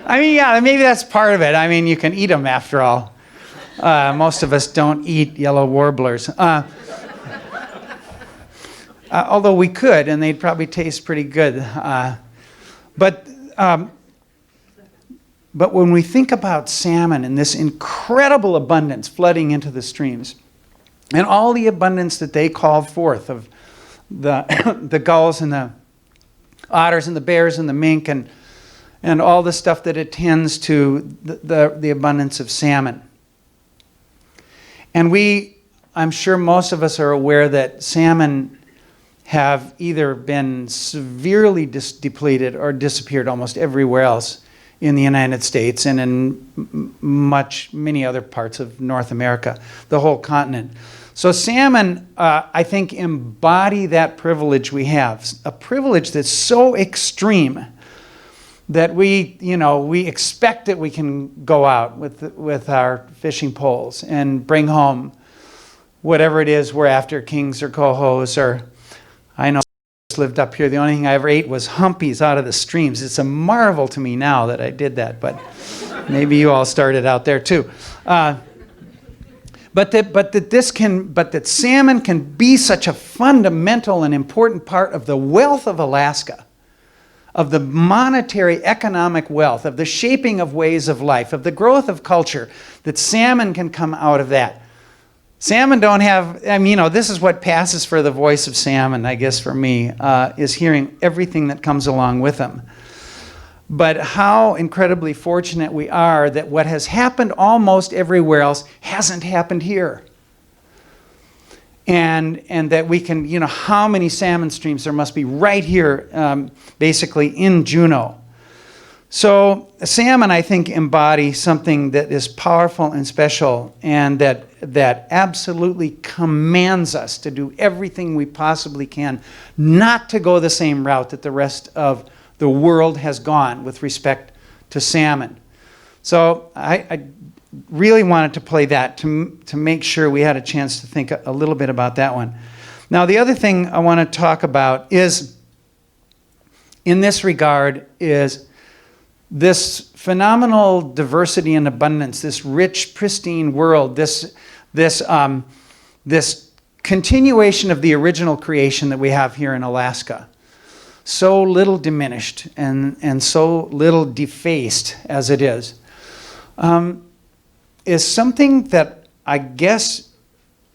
I mean, yeah, maybe that's part of it. I mean, you can eat them after all. Most of us don't eat yellow warblers, although we could, and they'd probably taste pretty good. But when we think about salmon and this incredible abundance flooding into the streams, and all the abundance that they call forth of the gulls and the otters and the bears and the mink and all the stuff that attends to the abundance of salmon. And I'm sure most of us are aware that salmon have either been severely depleted or disappeared almost everywhere else in the United States and in many other parts of North America, the whole continent. So salmon, I think, embody that privilege we have, a privilege that's so extreme that we expect that we can go out with our fishing poles and bring home whatever it is we're after, kings or cohos, or I know I lived up here. The only thing I ever ate was humpies out of the streams. It's a marvel to me now that I did that, but maybe you all started out there too. But that salmon can be such a fundamental and important part of the wealth of Alaska, of the monetary economic wealth, of the shaping of ways of life, of the growth of culture, that salmon can come out of that. Salmon don't have, this is what passes for the voice of salmon, I guess for me, is hearing everything that comes along with them. But how incredibly fortunate we are that what has happened almost everywhere else hasn't happened here. And that we can, how many salmon streams there must be right here, basically in Juneau. So salmon, I think, embody something that is powerful and special, and that absolutely commands us to do everything we possibly can not to go the same route that the rest of the world has gone with respect to salmon. So I really wanted to play that to make sure we had a chance to think a little bit about that one. Now, the other thing I want to talk about is, in this regard, is this phenomenal diversity and abundance, this rich, pristine world, this continuation of the original creation that we have here in Alaska. So little diminished and so little defaced as it is something that I guess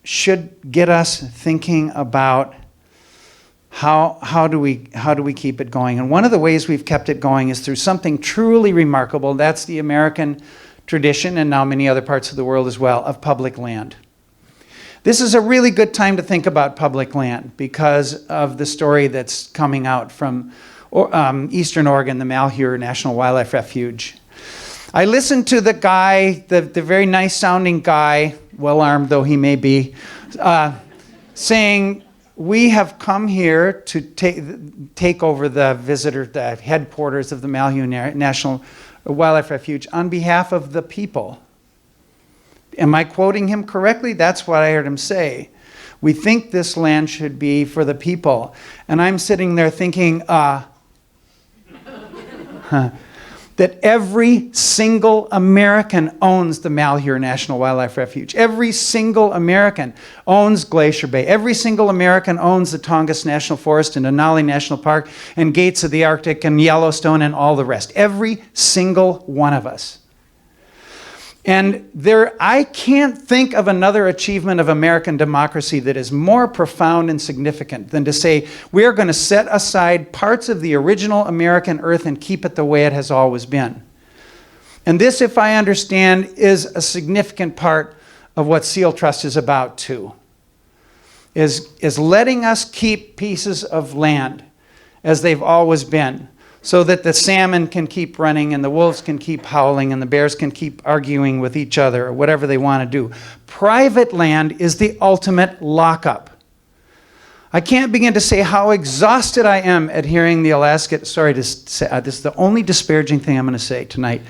should get us thinking about how do we keep it going. And one of the ways we've kept it going is through something truly remarkable. That's the American tradition, and now many other parts of the world as well, of public land. This is a really good time to think about public land because of the story that's coming out from Eastern Oregon, the Malheur National Wildlife Refuge. I listened to the guy, the very nice sounding guy, well armed though he may be, saying, we have come here to take over the headquarters of the Malheur National Wildlife Refuge on behalf of the people. Am I quoting him correctly? That's what I heard him say. We think this land should be for the people. And I'm sitting there thinking, that every single American owns the Malheur National Wildlife Refuge. Every single American owns Glacier Bay. Every single American owns the Tongass National Forest and Denali National Park and Gates of the Arctic and Yellowstone and all the rest. Every single one of us. And I can't think of another achievement of American democracy that is more profound and significant than to say we are going to set aside parts of the original American earth and keep it the way it has always been. And this, if I understand, is a significant part of what Seal Trust is about too. Is letting us keep pieces of land as they've always been, so that the salmon can keep running and the wolves can keep howling and the bears can keep arguing with each other or whatever they want to do. Private land is the ultimate lockup. I can't begin to say how exhausted I am at hearing the Alaska, sorry to say, this is the only disparaging thing I'm going to say tonight.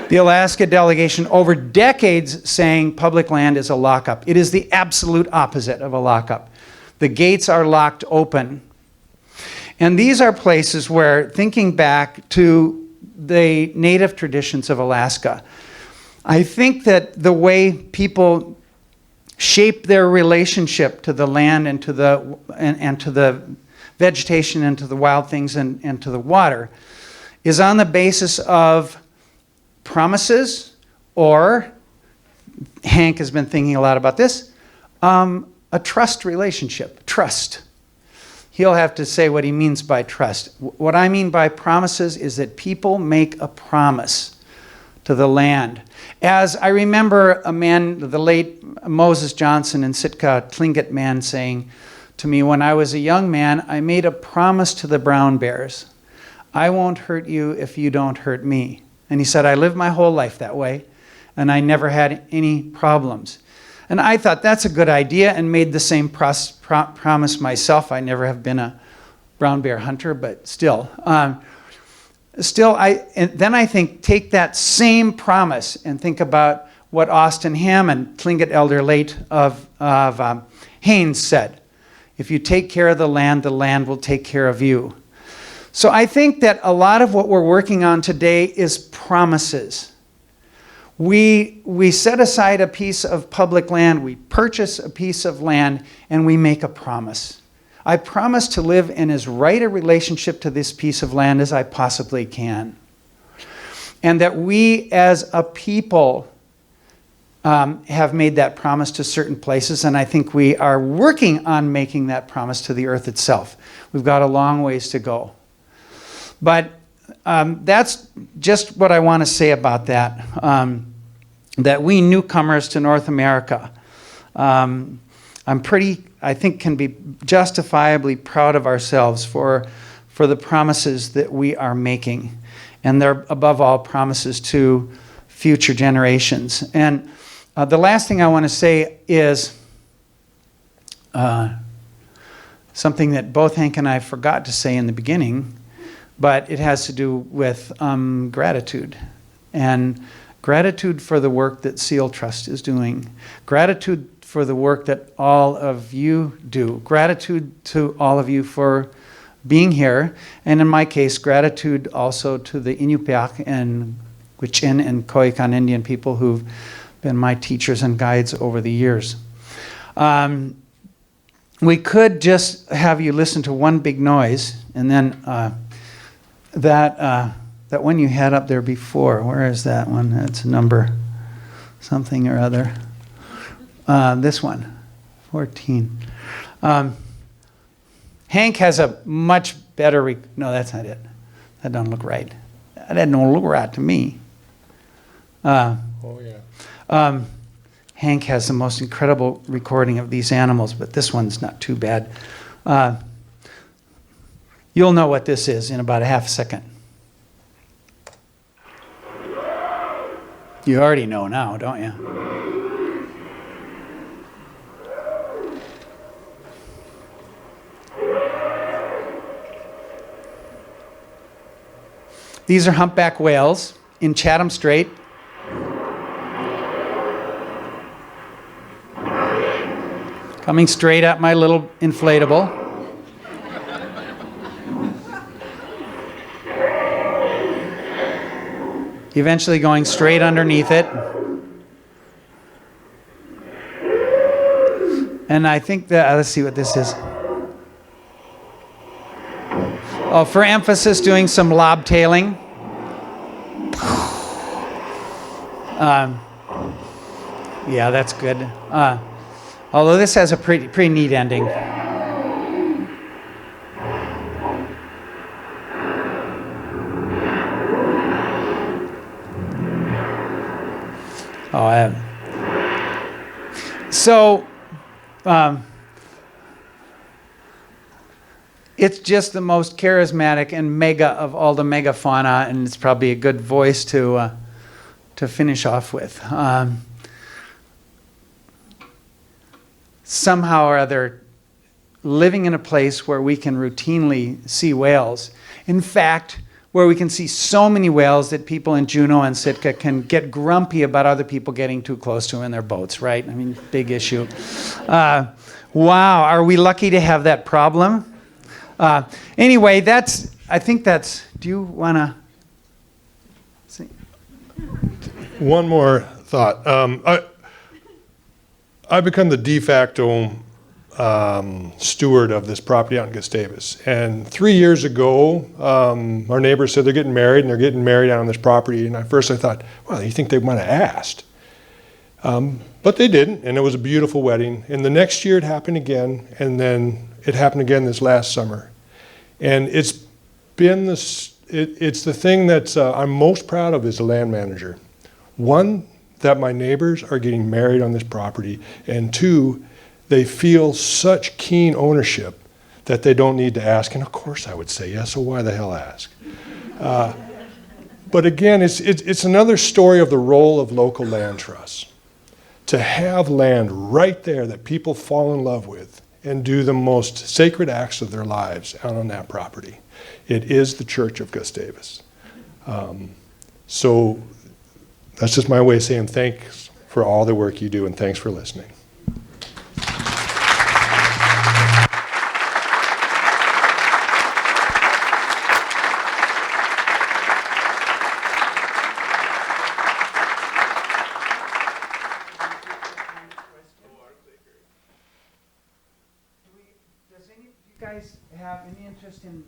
The Alaska delegation over decades saying public land is a lockup. It is the absolute opposite of a lockup. The gates are locked open. And these are places where, thinking back to the native traditions of Alaska, I think that the way people shape their relationship to the land and to the vegetation and to the wild things and to the water is on the basis of promises, or, Hank has been thinking a lot about this, a trust relationship, trust. He'll have to say what he means by trust. What I mean by promises is that people make a promise to the land. As I remember a man, the late Moses Johnson and Sitka Tlingit man saying to me, when I was a young man, I made a promise to the brown bears. I won't hurt you if you don't hurt me. And he said, I lived my whole life that way, and I never had any problems. And I thought that's a good idea and made the same promise myself. I never have been a brown bear hunter, but still. And then I think take that same promise and think about what Austin Hammond, Tlingit elder late of Haynes said. If you take care of the land will take care of you. So I think that a lot of what we're working on today is promises. We set aside a piece of public land, we purchase a piece of land, and we make a promise. I promise to live in as right a relationship to this piece of land as I possibly can. And that we as a people have made that promise to certain places, and I think we are working on making that promise to the earth itself. We've got a long ways to go. But that's just what I want to say about that. That we newcomers to North America, I think can be justifiably proud of ourselves for the promises that we are making. And they're above all promises to future generations. And the last thing I want to say is something that both Hank and I forgot to say in the beginning, but it has to do with gratitude. And gratitude for the work that Seal Trust is doing. Gratitude for the work that all of you do. Gratitude to all of you for being here. And in my case, gratitude also to the Inupiaq and Gwich'in and Koyukon Indian people who've been my teachers and guides over the years. We could just have you listen to one big noise, and then that one you had up there before, where is that one? That's number something or other. This one, 14. Hank has a much better, no, that's not it. That don't look right. That don't look right to me. Oh, yeah. Hank has the most incredible recording of these animals, but this one's not too bad. You'll know what this is in about a half a second. You already know now, don't you? These are humpback whales in Chatham Strait. Coming straight at my little inflatable. Eventually going straight underneath it. And I think that, let's see what this is. Oh, for emphasis, doing some lobtailing. Yeah, that's good. Although this has a pretty neat ending. So, it's just the most charismatic and mega of all the megafauna, and it's probably a good voice to finish off with. Somehow or other, living in a place where we can routinely see whales. In fact, where we can see so many whales that people in Juneau and Sitka can get grumpy about other people getting too close to them in their boats, right? I mean, big issue. Wow, are we lucky to have that problem? Anyway, I think that's, do you want to see? One more thought. I've become the de facto steward of this property out in Gustavus. And 3 years ago, our neighbors said they're getting married, and they're getting married out on this property. And at first I thought, well, you think they might have asked. But they didn't, and it was a beautiful wedding. And the next year it happened again, and then it happened again this last summer. And it's been it's the thing that I'm most proud of as a land manager. One, that my neighbors are getting married on this property, and two, they feel such keen ownership that they don't need to ask. And of course I would say yes, so why the hell ask? But again, it's another story of the role of local land trusts. to have land right there that people fall in love with and do the most sacred acts of their lives out on that property. It is the Church of Gustavus. So that's just my way of saying thanks for all the work you do, and thanks for listening. Does any of you guys have any interest in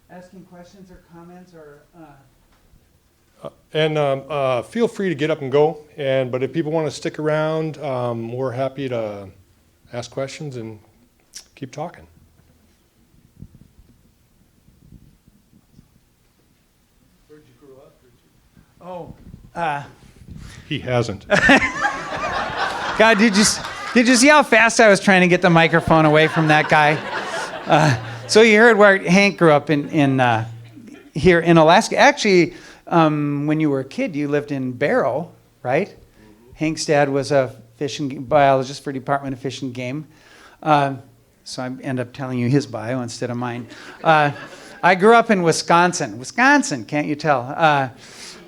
asking questions or comments or? And feel free to get up and go. But if people want to stick around, we're happy to ask questions and keep talking. Where'd you grow up, Richard? Oh, He hasn't. God, did you see how fast I was trying to get the microphone away from that guy? So you heard where Hank grew up in here in Alaska. Actually, when you were a kid, you lived in Barrow, right? Mm-hmm. Hank's dad was a biologist for Department of Fish and Game. So I end up telling you his bio instead of mine. I grew up in Wisconsin. Wisconsin, can't you tell?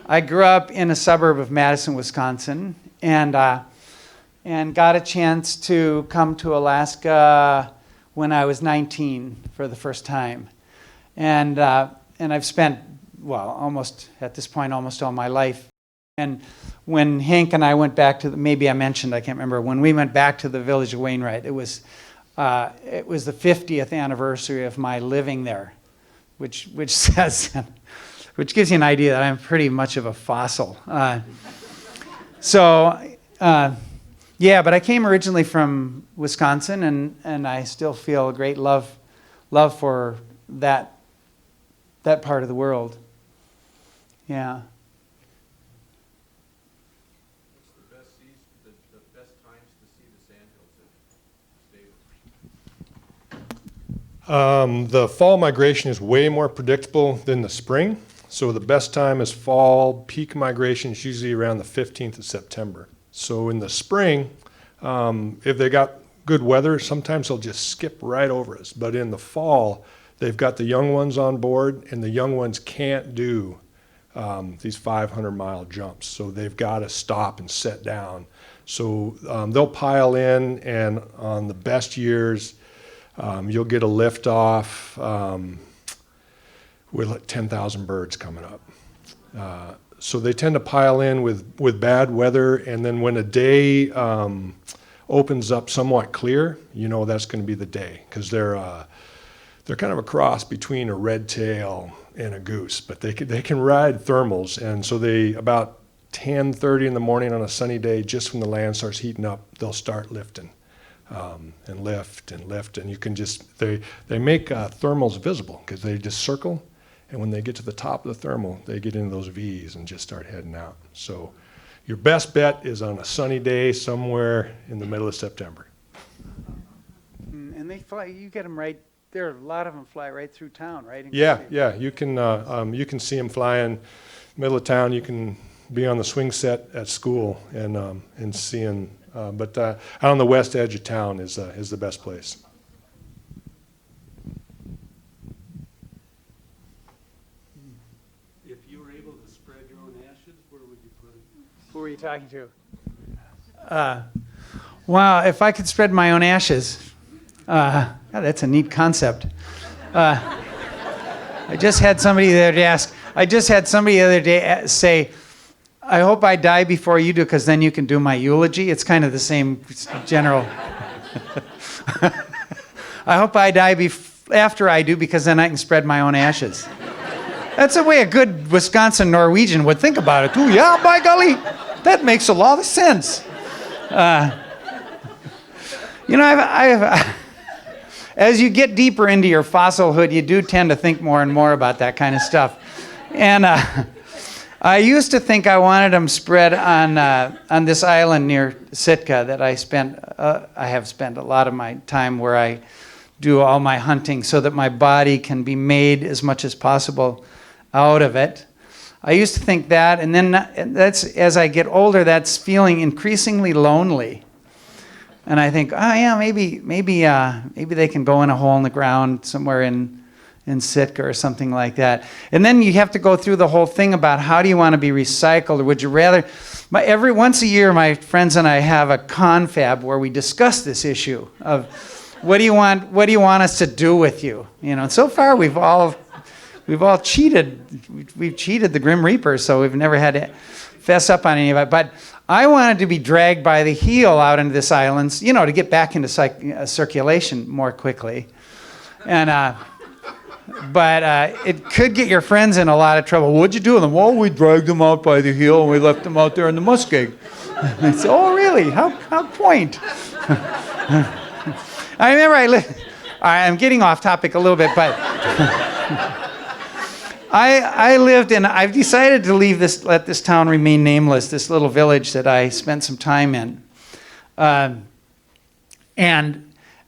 I grew up in a suburb of Madison, Wisconsin, and got a chance to come to Alaska when I was 19 for the first time. And I've spent, well, almost, at this point, almost all my life. And when Hank and I went back to, maybe I mentioned, I can't remember, when we went back to the village of Wainwright, it was the 50th anniversary of my living there, which says, which gives you an idea that I'm pretty much of a fossil. Yeah, but I came originally from Wisconsin, and I still feel a great love for that part of the world. Yeah. What's the best season, the best times to see the sandhills in Davis? The fall migration is way more predictable than the spring. So the best time is fall. Peak migration is usually around the 15th of September. So in the spring, if they got good weather, sometimes they'll just skip right over us. But in the fall, they've got the young ones on board, and the young ones can't do these 500-mile jumps. So they've got to stop and set down. So they'll pile in, and on the best years, you'll get a lift off with like 10,000 birds coming up. So they tend to pile in with bad weather, and then when a day opens up somewhat clear, you know that's going to be the day, because they're kind of a cross between a red tail and a goose, but they can ride thermals, and so they about 10:30 in the morning on a sunny day, just when the land starts heating up, they'll start lifting. And lift and lift, and you can just, they make thermals visible because they just circle, and when they get to the top of the thermal, they get into those V's and just start heading out. So your best bet is on a sunny day somewhere in the middle of September. And they fly, you get them right, there are a lot of them fly right through town, right? Yeah, you can see them flying middle of town. You can be on the swing set at school and seeing. But out on the west edge of town is the best place. If you were able to spread your own ashes, where would you put it? Who are you talking to? Wow, if I could spread my own ashes, God, that's a neat concept. I just had somebody the other day say, I hope I die before you do, because then you can do my eulogy. It's kind of the same general. I hope I die after I do, because then I can spread my own ashes. That's the way a good Wisconsin Norwegian would think about it. Ooh, yeah, by golly, that makes a lot of sense. As you get deeper into your fossilhood, you do tend to think more and more about that kind of stuff. And I used to think I wanted them spread on this island near Sitka that I have spent a lot of my time where I do all my hunting, so that my body can be made as much as possible out of it. I used to think that, and then that's, as I get older, that's feeling increasingly lonely. And I think, oh yeah, maybe they can go in a hole in the ground somewhere in Sitka or something like that. And then you have to go through the whole thing about how do you want to be recycled, or would you rather? Every once a year, my friends and I have a confab where we discuss this issue of what do you want us to do with you? You know, so far we've all cheated. We've cheated the Grim Reaper, so we've never had to fess up on any of it. But I wanted to be dragged by the heel out into this island, you know, to get back into circulation more quickly. And but it could get your friends in a lot of trouble. What'd you do with them? Well, we dragged them out by the heel and we left them out there in the muskeg. I said, oh, really? How quaint. I remember I'm getting off topic a little bit, but I lived in, I've decided to let this town remain nameless, this little village that I spent some time in. And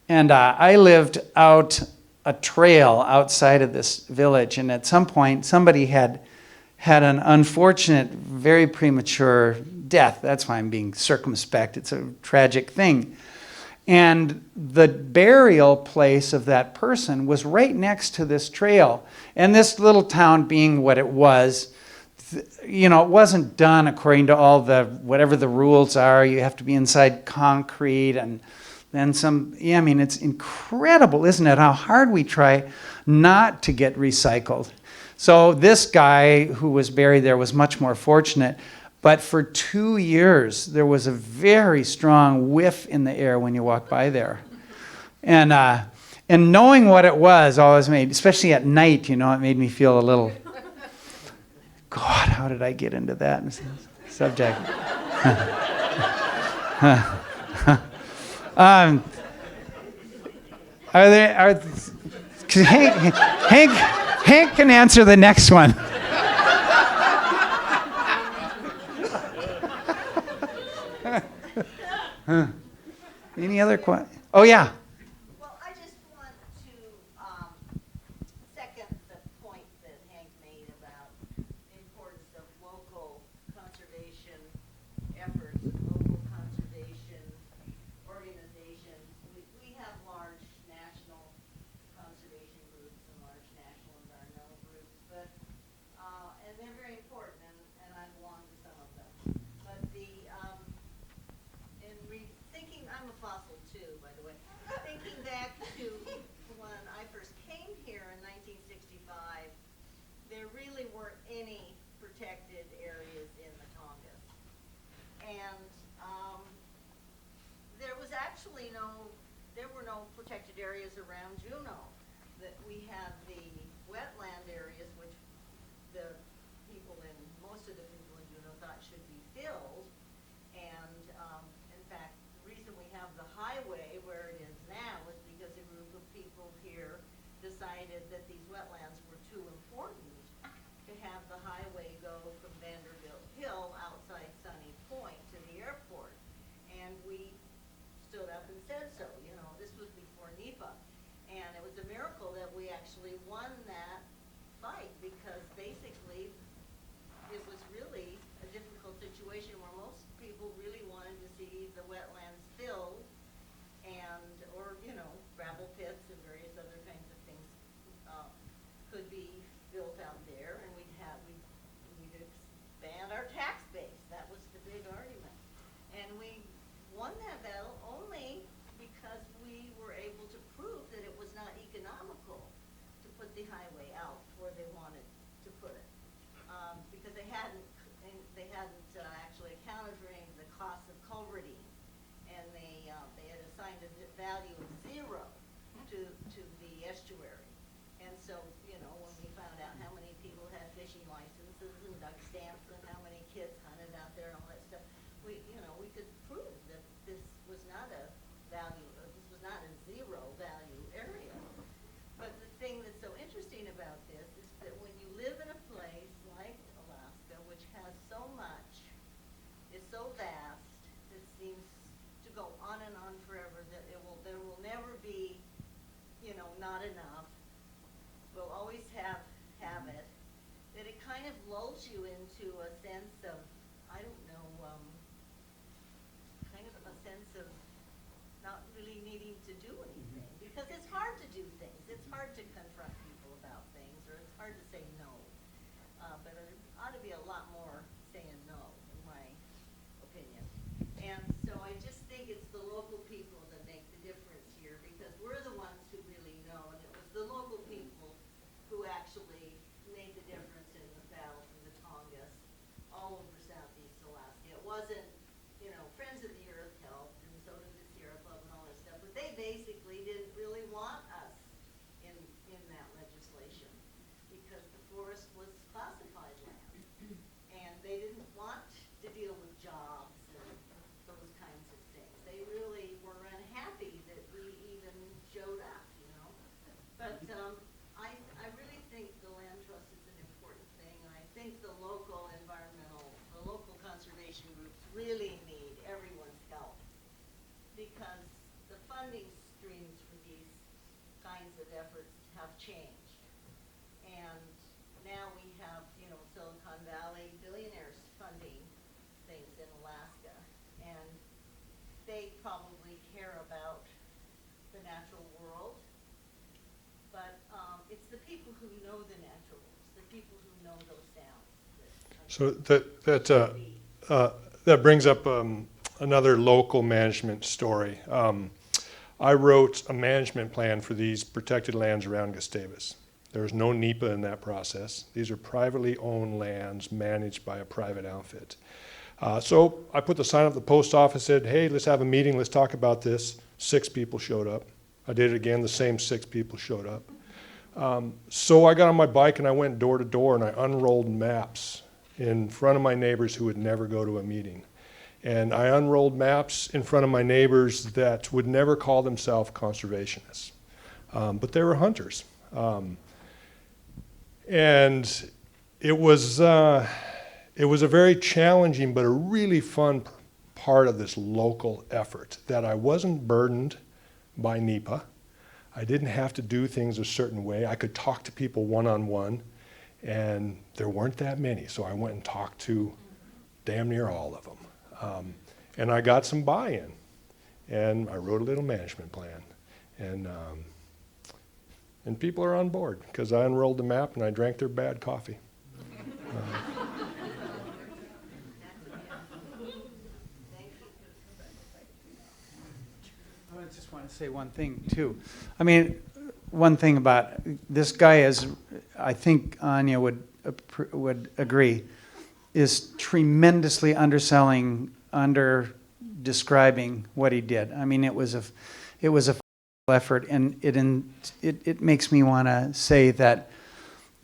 I lived out a trail outside of this village, and at some point somebody had an unfortunate, very premature death. That's why I'm being circumspect. It's a tragic thing. And the burial place of that person was right next to this trail. And this little town being what it was, you know, it wasn't done according to all the, whatever the rules are. You have to be inside concrete and then some, yeah, I mean, it's incredible, isn't it, how hard we try not to get recycled. So this guy who was buried there was much more fortunate. But for 2 years, there was a very strong whiff in the air when you walked by there. And knowing what it was always made, especially at night, you know, it made me feel a little, God, how did I get into that subject? Hank can answer the next one. Any other questions? Oh, yeah. Well, I just want to second the point that Hank made about the importance of local conservation efforts, local conservation organizations. We have large national conservation groups and large national environmental groups, but and they're very important, and I belong to some of them. But thinking, I'm a fossil too, by the way. Thinking back to when I first came here in 1965, there really weren't any protected areas in the Tongass. And there were no protected areas around Juneau. That we had the wetland areas, which most of the people in Juneau thought should be filled. And in fact, the reason we have the highway where it is now is because a group of people here decided that these wetlands were too important to have the highway go from Vanderbilt Hill outside Sunny Point to the airport. And we stood up and said so. You know, this was before NEPA. And it was a miracle that we actually won that fight, because basically it was really a difficult situation where most people really wanted to see the wetlands filled or, you know, gravel pits and various other kinds of things could be built out there, and we'd expand our tax base. That was the big argument. And we won that battle only because we were able to prove that it was not economical to put the highway out where they wanted to put it, because they hadn't actually accounted for any of the costs of culverting, and they had assigned a value of 0 to the estuary. And so, you know, when we found out how many people had fishing licenses and duck stamps and how many kids hunted out there and all that stuff, we could prove that this was not a 0 value area. But the thing that's so interesting about this is that when you live in a place like Alaska, which has so much, is so vast, it seems to go on and on forever, that there will never be, you know, not enough. We'll always have it. That it kind of lulls lulls you into a sense of, I don't know, kind of a sense of not really needing to do anything. Because it's hard to do things. It's hard to confront people about things, or it's hard to say no. But there ought to be a lot more saying no, in my opinion. And so I just think it's the local people that make the difference here, because we're the ones who really know, and it was the local people who actually made the difference in the Bell and the Tongass all over Southeast Alaska. It wasn't, you know, Friends of the Earth helped, and so did the Sierra Club and all that stuff, but they basically didn't really want us in that legislation, because the forest was classified land, and they didn't want to deal with jobs and those kinds of things. They really were unhappy that we even showed up, you know. But I really think the land trust is an important thing, and I think the local conservation groups really need everyone's help, because the funding streams for these kinds of efforts have changed. And now we have, you know, Silicon Valley billionaires funding things in Alaska, and they probably care about the natural world, but it's the people who know the natural world, the people who know those sounds. So that brings up another local management story. I wrote a management plan for these protected lands around Gustavus. There was no NEPA in that process. These are privately owned lands managed by a private outfit. So I put the sign up at the post office, said, hey, let's have a meeting, let's talk about this. 6 people showed up. I did it again, the same 6 people showed up. So I got on my bike and I went door to door and I unrolled maps in front of my neighbors who would never go to a meeting. And I unrolled maps in front of my neighbors that would never call themselves conservationists, but they were hunters. And it was a very challenging but a really fun part of this local effort, that I wasn't burdened by NEPA. I didn't have to do things a certain way. I could talk to people one-on-one, and there weren't that many, so I went and talked to damn near all of them. And I got some buy-in, and I wrote a little management plan. And people are on board, because I unrolled the map and I drank their bad coffee. I just want to say one thing, too. I mean, one thing about this guy is, I think Anya would agree, is tremendously under-describing what he did. I mean, it was a effort, and it makes me want to say that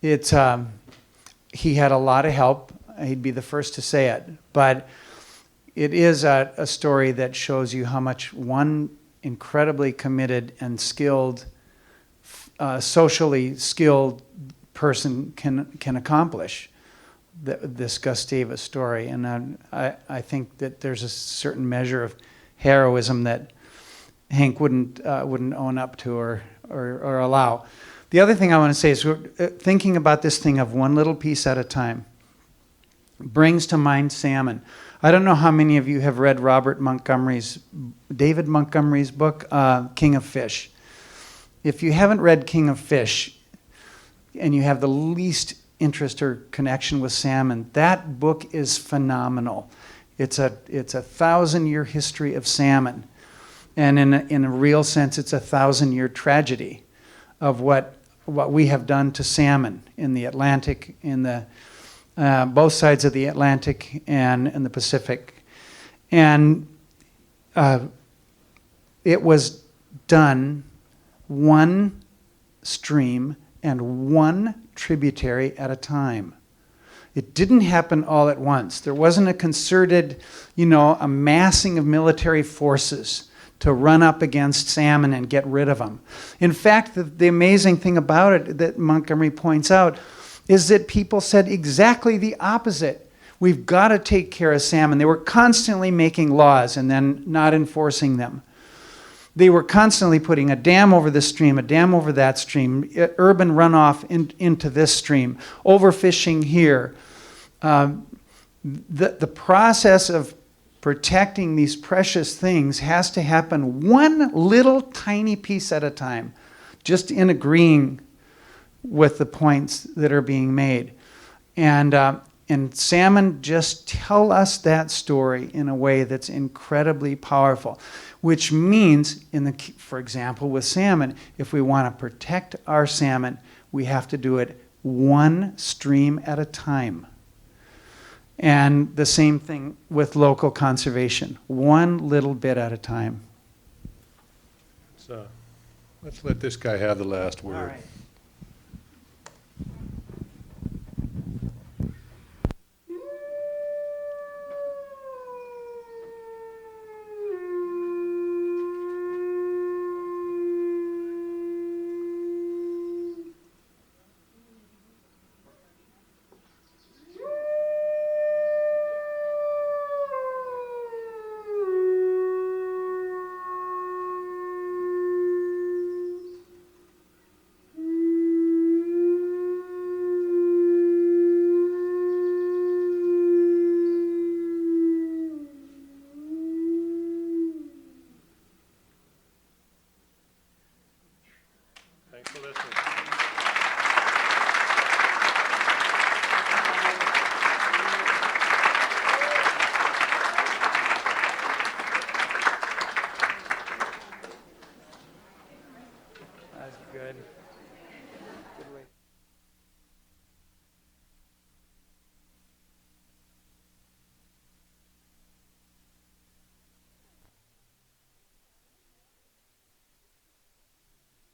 he had a lot of help. He'd be the first to say it, but it is a story that shows you how much one incredibly committed and skilled, socially skilled person can accomplish. This Gustavus story, and I think that there's a certain measure of heroism that Hank wouldn't own up to or allow. The other thing I want to say is, thinking about this thing of one little piece at a time brings to mind salmon. I don't know how many of you have read David Montgomery's book, King of Fish. If you haven't read King of Fish, and you have the least interest or connection with salmon, that book is phenomenal. It's a 1,000-year history of salmon, and in a real sense, it's a 1,000-year tragedy of what we have done to salmon in the Atlantic, in the both sides of the Atlantic and in the Pacific, and it was done one stream and one tributary at a time. It didn't happen all at once. There wasn't a concerted, amassing of military forces to run up against salmon and get rid of them. In fact, the amazing thing about it that Montgomery points out is that people said exactly the opposite. We've got to take care of salmon. They were constantly making laws and then not enforcing them. They were constantly putting a dam over this stream, a dam over that stream, urban runoff into this stream, overfishing here. the process of protecting these precious things has to happen one little tiny piece at a time, just in agreeing with the points that are being made. And salmon just tell us that story in a way that's incredibly powerful, which means, for example, with salmon, if we want to protect our salmon, we have to do it one stream at a time. And the same thing with local conservation, one little bit at a time. So let's let this guy have the last word. All right.